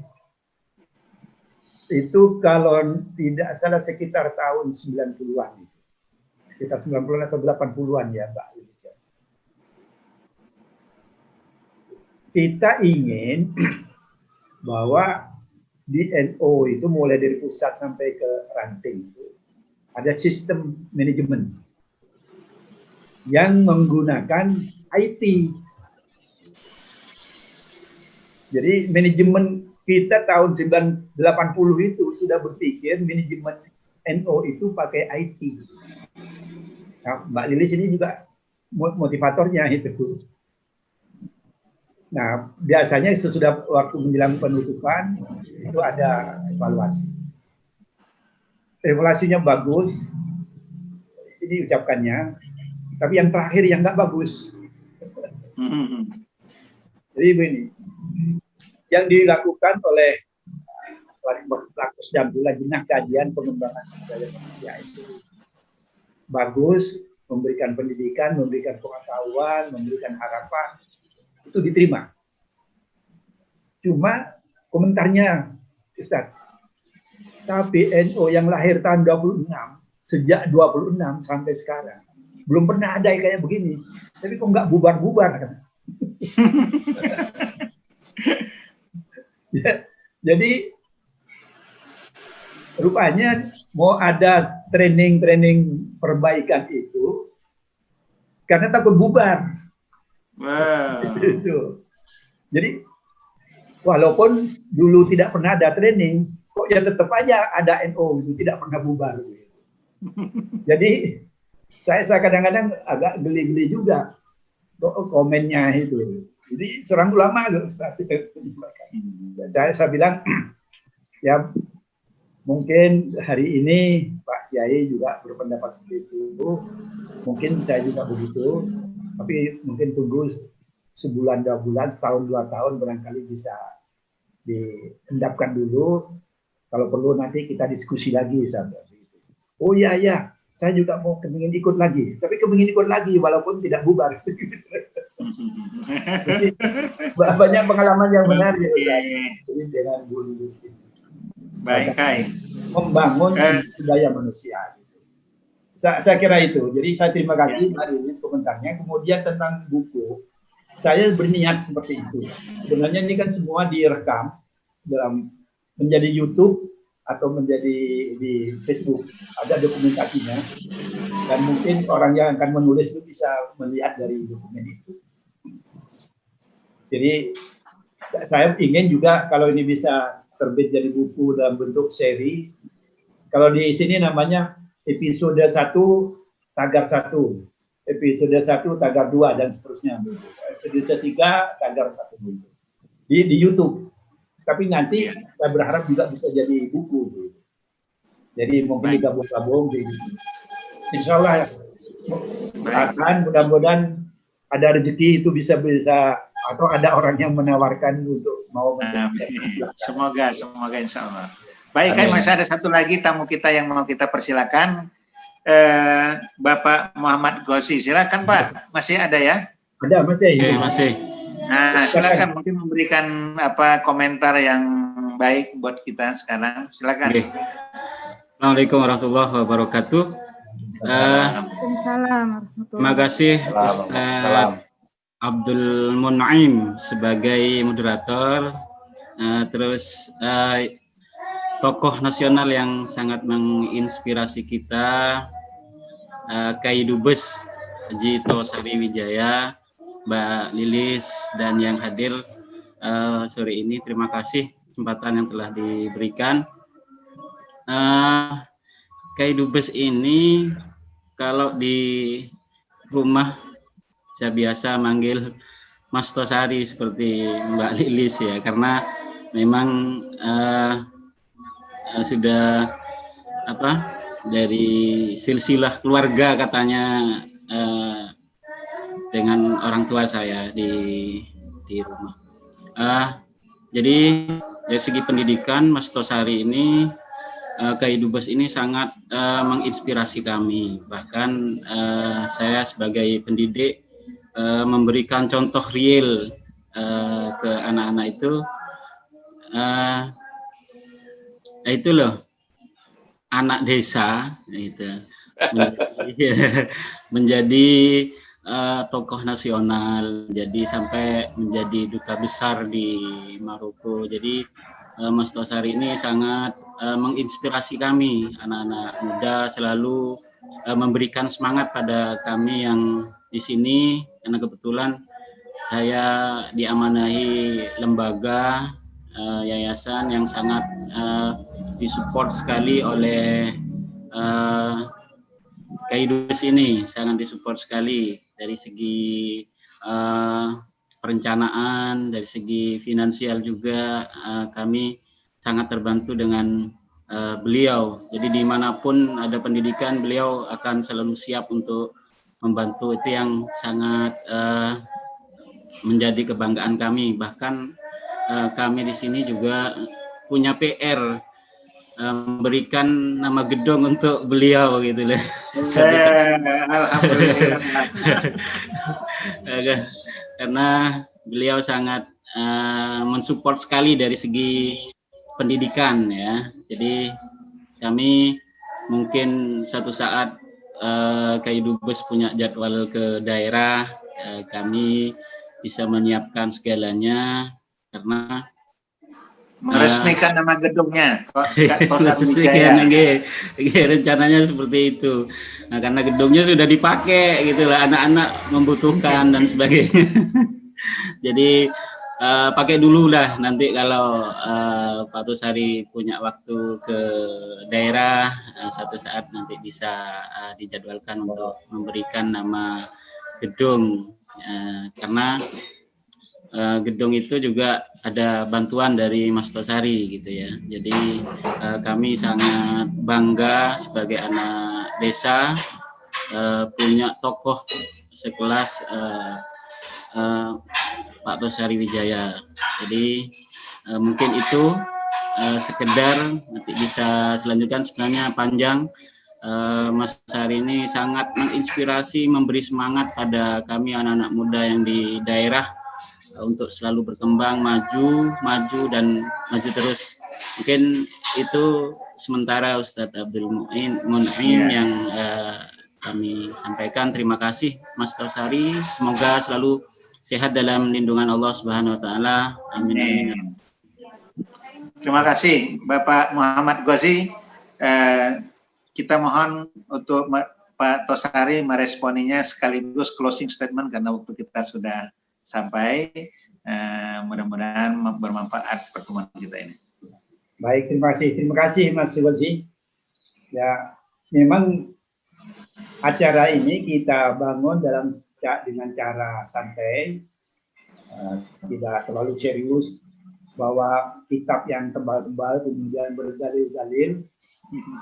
kalau tidak salah sekitar tahun 90-an. Sekitar 90-an atau 80-an ya, Mbak Lisa. Kita ingin bahwa di NO itu mulai dari pusat sampai ke ranting itu ada sistem manajemen yang menggunakan IT. Jadi manajemen kita tahun 80 itu sudah berpikir manajemen NO itu pakai IT. Nah, Mbak Lilis ini juga motivatornya itu. Nah, biasanya sesudah waktu menjelang penutupan itu ada evaluasi. Evaluasinya bagus, ini ucapkannya, tapi yang terakhir yang nggak bagus. Jadi begini, yang dilakukan oleh Lakus dan Lajnah Kajian Pengembangan Sumber Daya Manusia itu bagus, memberikan pendidikan, memberikan pengetahuan, memberikan harapan, itu diterima. Cuma komentarnya, Ustaz, tapi NU yang lahir tahun 26, sejak 26 sampai sekarang, belum pernah ada kayak begini. Tapi kok nggak bubar-bubar? Ya, jadi rupanya mau ada training perbaikan itu karena takut bubar. Wow. Jadi walaupun dulu tidak pernah ada training, kok ya tetap aja ada NU itu tidak pernah bubar. Jadi saya kadang-kadang agak geli-geli juga komennya itu. Jadi serang ulama loh Ustaz. Saya bilang ya mungkin hari ini Pak Kiai juga berpendapat seperti itu. Mungkin saya juga begitu. Tapi mungkin tunggu sebulan, 2 bulan, setahun, 2 tahun barangkali bisa diendapkan dulu. Kalau perlu nanti kita diskusi lagi sampai itu. Oh iya ya, saya juga mau kepingin ikut lagi. Tapi kepingin ikut lagi walaupun tidak bubar. Jadi, banyak pengalaman yang menarik ya. Jadi dengan Bu. Baik, Kai. Membangun budaya manusia. Saya kira itu. Jadi saya terima kasih Mbak Lilis komentarnya. Kemudian tentang buku, saya berniat seperti itu. Sebenarnya ini kan semua direkam dalam menjadi YouTube atau menjadi di Facebook, ada dokumentasinya, dan mungkin orang yang akan menulis itu bisa melihat dari dokumen itu. Jadi saya ingin juga kalau ini bisa terbit jadi buku dalam bentuk seri. Kalau di sini namanya episode 1 tagar 1, episode 1 tagar 2 dan seterusnya. Episode 3 tagar 1 di YouTube. Tapi nanti saya berharap juga bisa jadi buku. Jadi mungkin digabung-gabung. Insya Allah akan mudah-mudahan ada rezeki itu bisa atau ada orang yang menawarkan untuk mau. Semoga insya Allah. Baik, kan masih ada satu lagi tamu kita yang mau kita persilakan, Bapak Muhammad Gosi. Silakan Pak, masih ada ya? Ada, masih. Oke, masih. Nah, silakan mungkin memberikan komentar yang baik buat kita sekarang. Silakan. Oke. Assalamualaikum warahmatullahi wabarakatuh. Waalaikumsalam. Terima kasih Ustaz Abdul Mun'im sebagai moderator, terus tokoh nasional yang sangat menginspirasi kita, Kai Dubes Haji Tosari Wijaya, Mbak Lilis, dan yang hadir sore ini. Terima kasih kesempatan yang telah diberikan. Kai Dubes ini kalau di rumah saya biasa manggil Mas Tosari seperti Mbak Lilis ya, karena memang sudah dari silsilah keluarga katanya dengan orang tua saya di rumah. Jadi dari segi pendidikan Mas Tosari ini, Kai Dubes ini sangat menginspirasi kami. Bahkan saya sebagai pendidik memberikan contoh real ke anak-anak itu loh, anak desa itu menjadi tokoh nasional, jadi sampai menjadi duta besar di Maroko. Jadi Mas Tosari ini sangat menginspirasi kami, anak-anak muda, selalu memberikan semangat pada kami yang di sini, karena kebetulan saya diamanahi lembaga yayasan yang sangat disupport sekali oleh Kai Dubes ini, sangat disupport sekali dari segi perencanaan, dari segi finansial juga. Kami sangat terbantu dengan beliau. Jadi dimanapun ada pendidikan, beliau akan selalu siap untuk membantu. Itu yang sangat menjadi kebanggaan kami. Bahkan kami di sini juga punya PR memberikan nama gedung untuk beliau gitu loh. Alhamdulillah. Karena beliau sangat mensupport sekali dari segi pendidikan ya. Jadi kami mungkin suatu saat Kaidubes punya jadwal ke daerah, kami bisa menyiapkan segalanya karena meresmikan nama gedungnya Kak Tosari Wijaya. Rencananya seperti itu. Nah, karena gedungnya sudah dipakai gitu lah, anak-anak membutuhkan dan sebagainya. Jadi pakai dulu lah, nanti kalau Pak Tosari punya waktu ke daerah, satu saat nanti bisa dijadwalkan untuk memberikan nama gedung, karena gedung itu juga ada bantuan dari Mas Tosari gitu ya. Jadi kami sangat bangga sebagai anak desa punya tokoh sekelas Pak Tosari Wijaya. Jadi mungkin itu sekedar, nanti bisa selanjutkan, sebenarnya panjang. Mas Tosari ini sangat menginspirasi, memberi semangat pada kami anak-anak muda yang di daerah untuk selalu berkembang, maju dan maju terus. Mungkin itu sementara Ustadz Abdul Mun'im yang kami sampaikan. Terima kasih Mas Tosari, semoga selalu sehat dalam lindungan Allah Subhanahu wa taala. Amin amin. Terima kasih Bapak Muhammad Ghazi. Kita mohon untuk Pak Tosari meresponinya sekaligus closing statement karena waktu kita sudah sampai. Mudah-mudahan bermanfaat pertemuan kita ini. Baik, terima kasih Mas Ghazi. Ya, memang acara ini kita bangun dengan cara santai, tidak terlalu serius, bahwa kitab yang tebal-tebal kemudian berdalil-dalil,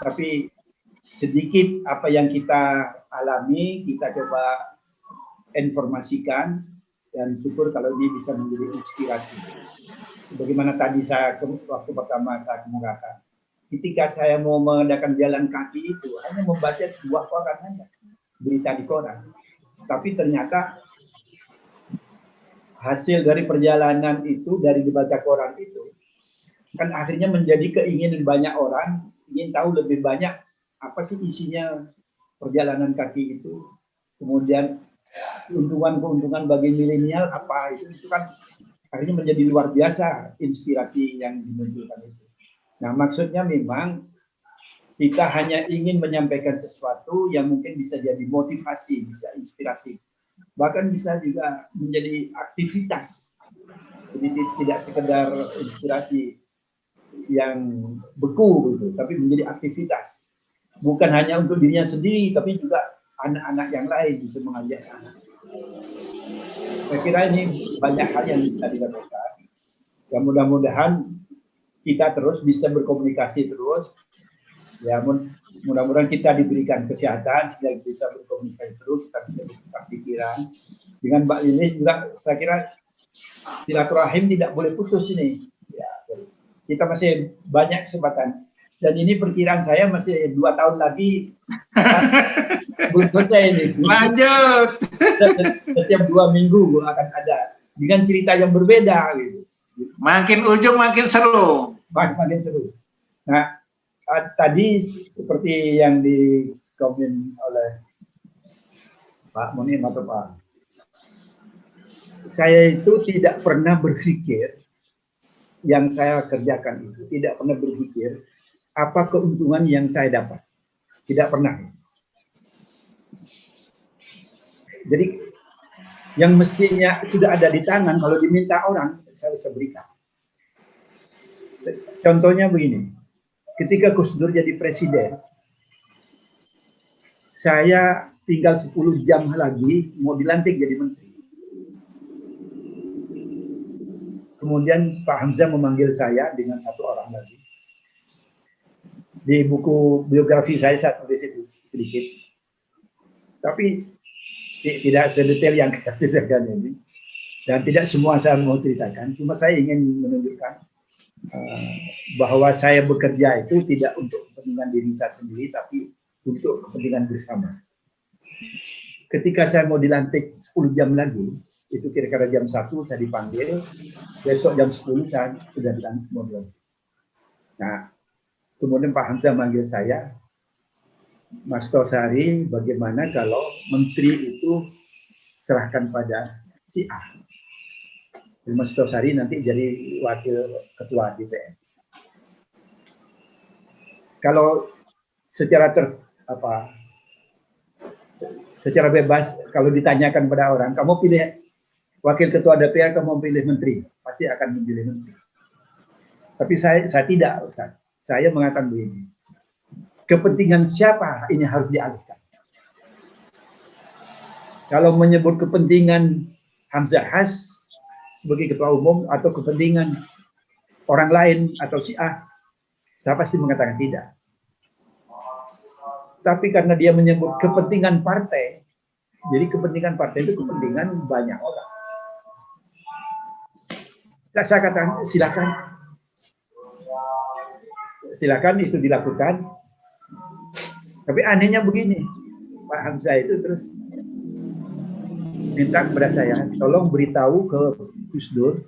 tapi sedikit apa yang kita alami kita coba informasikan, dan syukur kalau ini bisa menjadi inspirasi. Bagaimana tadi waktu pertama saya kemukakan, ketika saya mau mengadakan jalan kaki itu hanya membaca sebuah koran saja, berita di koran, tapi ternyata hasil dari perjalanan itu, dari dibaca koran itu, kan akhirnya menjadi keinginan banyak orang ingin tahu lebih banyak apa sih isinya perjalanan kaki itu, kemudian keuntungan bagi milenial apa itu kan akhirnya menjadi luar biasa inspirasi yang dimunculkan itu. Nah, maksudnya memang kita hanya ingin menyampaikan sesuatu yang mungkin bisa jadi motivasi, bisa inspirasi, bahkan bisa juga menjadi aktivitas. Jadi tidak sekedar inspirasi yang beku gitu, tapi menjadi aktivitas. Bukan hanya untuk dirinya sendiri, tapi juga anak-anak yang lain bisa mengajak anak. Saya kira ini banyak hal yang bisa dilakukan. Ya, mudah-mudahan kita terus bisa berkomunikasi terus. Ya, mudah-mudahan kita diberikan kesehatan sehingga bisa berkomunikasi terus, kita bisa bertukar pikiran. Dengan Mbak Lilis juga saya kira silaturahim tidak boleh putus ini. Ya, kita masih banyak kesempatan. Dan ini perkiraan saya masih 2 tahun lagi belum selesai ini. Lanjut. Setiap 2 minggu akan ada dengan cerita yang berbeda gitu. Makin ujung makin seru. Makin seru. Nah, tadi seperti yang dikomen oleh Pak Mun'im atau Pak, saya itu tidak pernah berpikir yang saya kerjakan itu, tidak pernah berpikir apa keuntungan yang saya dapat. Tidak pernah. Jadi yang mestinya sudah ada di tangan, kalau diminta orang, saya bisa berikan. Contohnya begini, ketika Gus Dur jadi presiden, saya tinggal 10 jam lagi mau dilantik jadi menteri. Kemudian Pak Hamzah memanggil saya dengan 1 orang lagi. Di buku biografi saya tulis itu sedikit, tapi tidak sedetail yang kita ceritakan ini, dan tidak semua saya mau ceritakan. Cuma saya ingin menunjukkan bahwa saya bekerja itu tidak untuk kepentingan diri saya sendiri, tapi untuk kepentingan bersama. Ketika saya mau dilantik 10 jam lagi, itu kira-kira jam 1 saya dipanggil, besok jam 10 saya sudah dilantik mau dilantik. Nah, kemudian Pak Hamzah manggil saya, Mas Tosari, bagaimana kalau menteri itu serahkan pada si A. Mas Tosari nanti jadi wakil ketua DPR. Kalau secara secara bebas, kalau ditanyakan pada orang, kamu pilih wakil ketua DPR, kamu pilih menteri, pasti akan memilih menteri. Tapi saya tidak, Ustaz. Saya mengatakan begini, kepentingan siapa ini harus dialihkan. Kalau menyebut kepentingan Hamzah Has sebagai ketua umum atau kepentingan orang lain atau si A, saya pasti mengatakan tidak. Tapi karena dia menyebut kepentingan partai, jadi kepentingan partai itu kepentingan banyak orang. Saya katakan silakan itu dilakukan. Tapi anehnya begini, Pak Hamzah itu terus minta kepada saya, tolong beritahu ke Gus Dur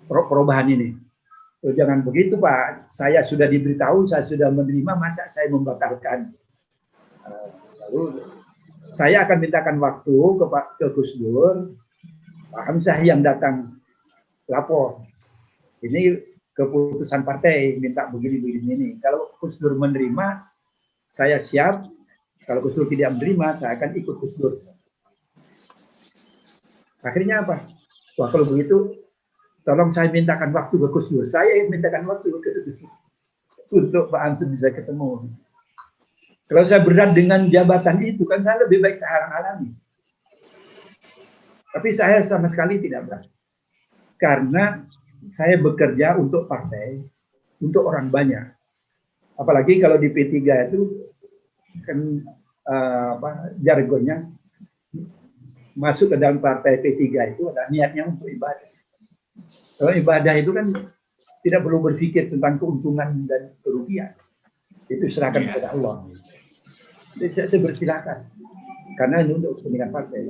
perubahan ini. Oh, jangan begitu Pak, saya sudah diberitahu, saya sudah menerima, masa saya membatalkan. Lalu saya akan mintakan waktu ke Gus Dur, Pak Hamzah yang datang lapor. Ini keputusan partai, minta begini. Kalau Gus Dur menerima, saya siap. Kalau Gus Dur tidak menerima, saya akan ikut Gus Dur. Akhirnya apa? Wah, kalau begitu, tolong saya mintakan waktu ke Gus Dur. Saya mintakan waktu ke Gus Dur untuk Pak Hamzah bisa ketemu. Kalau saya berat dengan jabatan itu, kan saya lebih baik saya alami. Tapi saya sama sekali tidak berat. Karena saya bekerja untuk partai, untuk orang banyak. Apalagi kalau di P3 itu kan jargonnya masuk ke dalam partai P3 itu ada niatnya untuk ibadah. Kalau ibadah itu kan tidak perlu berpikir tentang keuntungan dan kerugian. Itu serahkan kepada Allah. Jadi saya bersilakan. Karena ini untuk kepentingan partai.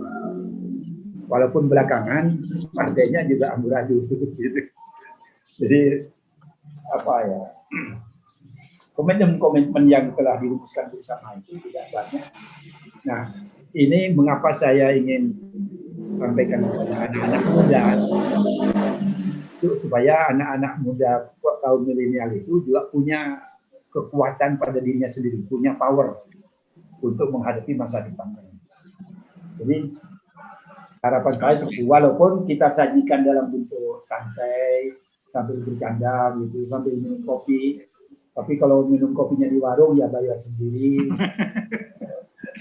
Walaupun belakangan partainya juga amburadul. Jadi komitmen yang telah dirumuskan bersama itu tidak banyak. Nah, ini mengapa saya ingin sampaikan kepada anak-anak muda itu supaya anak-anak muda kaum milenial itu juga punya kekuatan pada dirinya sendiri, punya power untuk menghadapi masa depan. Jadi harapan saya seperti walaupun kita sajikan dalam bentuk santai, sambil bercanda gitu, sambil minum kopi. Tapi kalau minum kopinya di warung ya bayar sendiri.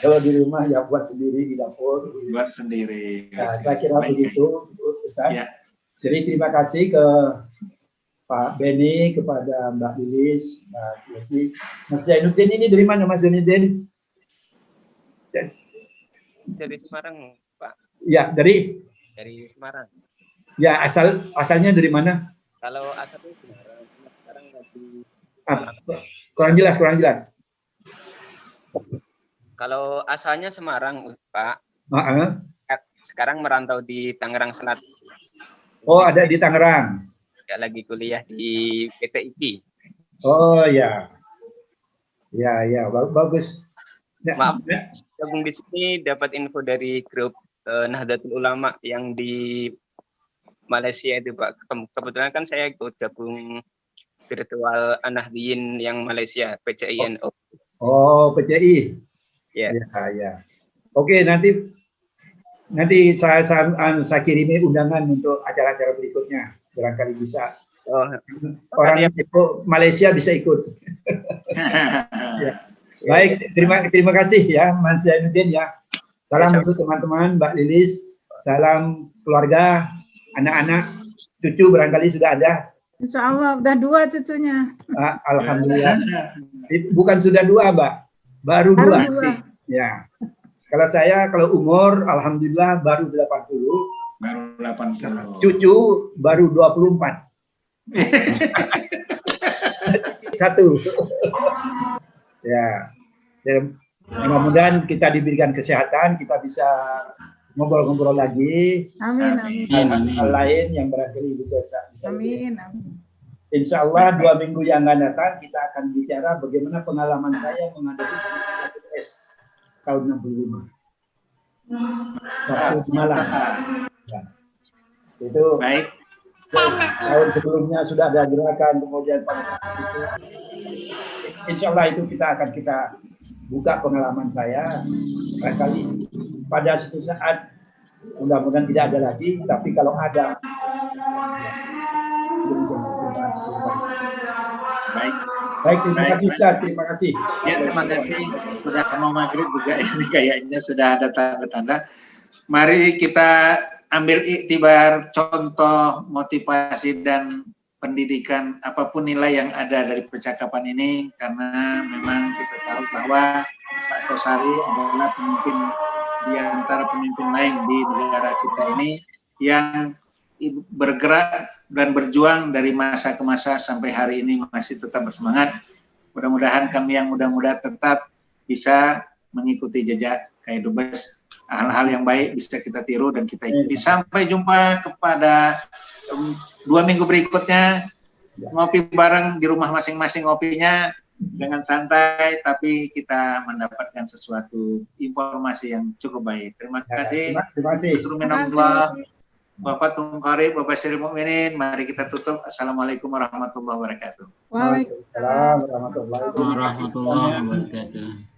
Kalau di rumah ya buat sendiri di dapur. Buat sendiri. Nah, saya kira begitu, Ustaz. Ya. Jadi terima kasih ke Pak Beni, kepada Mbak Lilis, Mbak Silvi. Mas Zainuddin ini dari mana Mas Zainuddin? Dari Semarang, Pak. Ya, dari Semarang. Ya, asalnya dari mana? Kalau asalnya sekarang lagi kurang jelas. Kalau asalnya Semarang, Pak. Sekarang merantau di Tangerang Selatan. Oh, ada di Tangerang. Ya, lagi kuliah di PTIP. Oh ya. Ya, bagus. Ya, maaf, gabung di sini dapat info dari grup Nahdlatul Ulama yang di Malaysia itu, Pak. Kebetulan kan saya ikut gabung virtual An-Nahdliyin yang Malaysia, PCI-NO. Oh, PCI. Ya. Ya. Oke, nanti saya kirimi undangan untuk acara-acara berikutnya. Barangkali bisa. Orang itu Malaysia bisa ikut. Ya. Baik, terima kasih ya Mas Zainuddin ya. Salam untuk teman-teman, Mbak Lilis. Salam keluarga, anak-anak, cucu barangkali sudah ada. Insya Allah udah 2 cucunya. Alhamdulillah. Bukan sudah 2, Mbak. Baru 2 sih. Ya. Kalau umur, alhamdulillah baru 80. Baru 80. Cucu baru 24. Satu. Ya. Dan mudah-mudahan kita diberikan kesehatan, kita bisa ngobrol-ngobrol lagi. Amin, amin. Hal lain yang barangkali juga bisa. Amin, amin. Insya Allah 2 minggu yang akan datang kita akan bicara bagaimana pengalaman saya menghadapi S tahun 65. Waktu di Malang. Ya. Itu Baik. tahun sebelumnya sudah ada gerakan, kemudian pada saat itu, insya Allah itu kita buka pengalaman saya. Barangkali pada suatu saat, mudah-mudahan tidak ada lagi, tapi kalau ada, baik, terima kasih Ustaz, terima kasih. Ya, terima kasih. Sudah mau maghrib juga ini kayaknya sudah ada tanda-tanda. Mari kita ambil iktibar, contoh, motivasi dan pendidikan apapun nilai yang ada dari percakapan ini, karena memang kita tahu bahwa Pak Tosari adalah pemimpin di antara pemimpin lain di negara kita ini yang bergerak dan berjuang dari masa ke masa sampai hari ini masih tetap bersemangat. Mudah-mudahan kami yang muda-muda tetap bisa mengikuti jejak Kyai Dubes. Hal-hal yang baik bisa kita tiru dan kita ikuti. Sampai jumpa kepada 2 minggu berikutnya. Ngopi bareng di rumah masing-masing ngopinya dengan santai, tapi kita mendapatkan sesuatu informasi yang cukup baik. Terima kasih. Terima kasih. Bapak Tungkarib, Bapak Sri Mukminin, mari kita tutup. Assalamualaikum warahmatullahi wabarakatuh. Waalaikumsalam warahmatullahi wabarakatuh. Warahmatullahi wabarakatuh.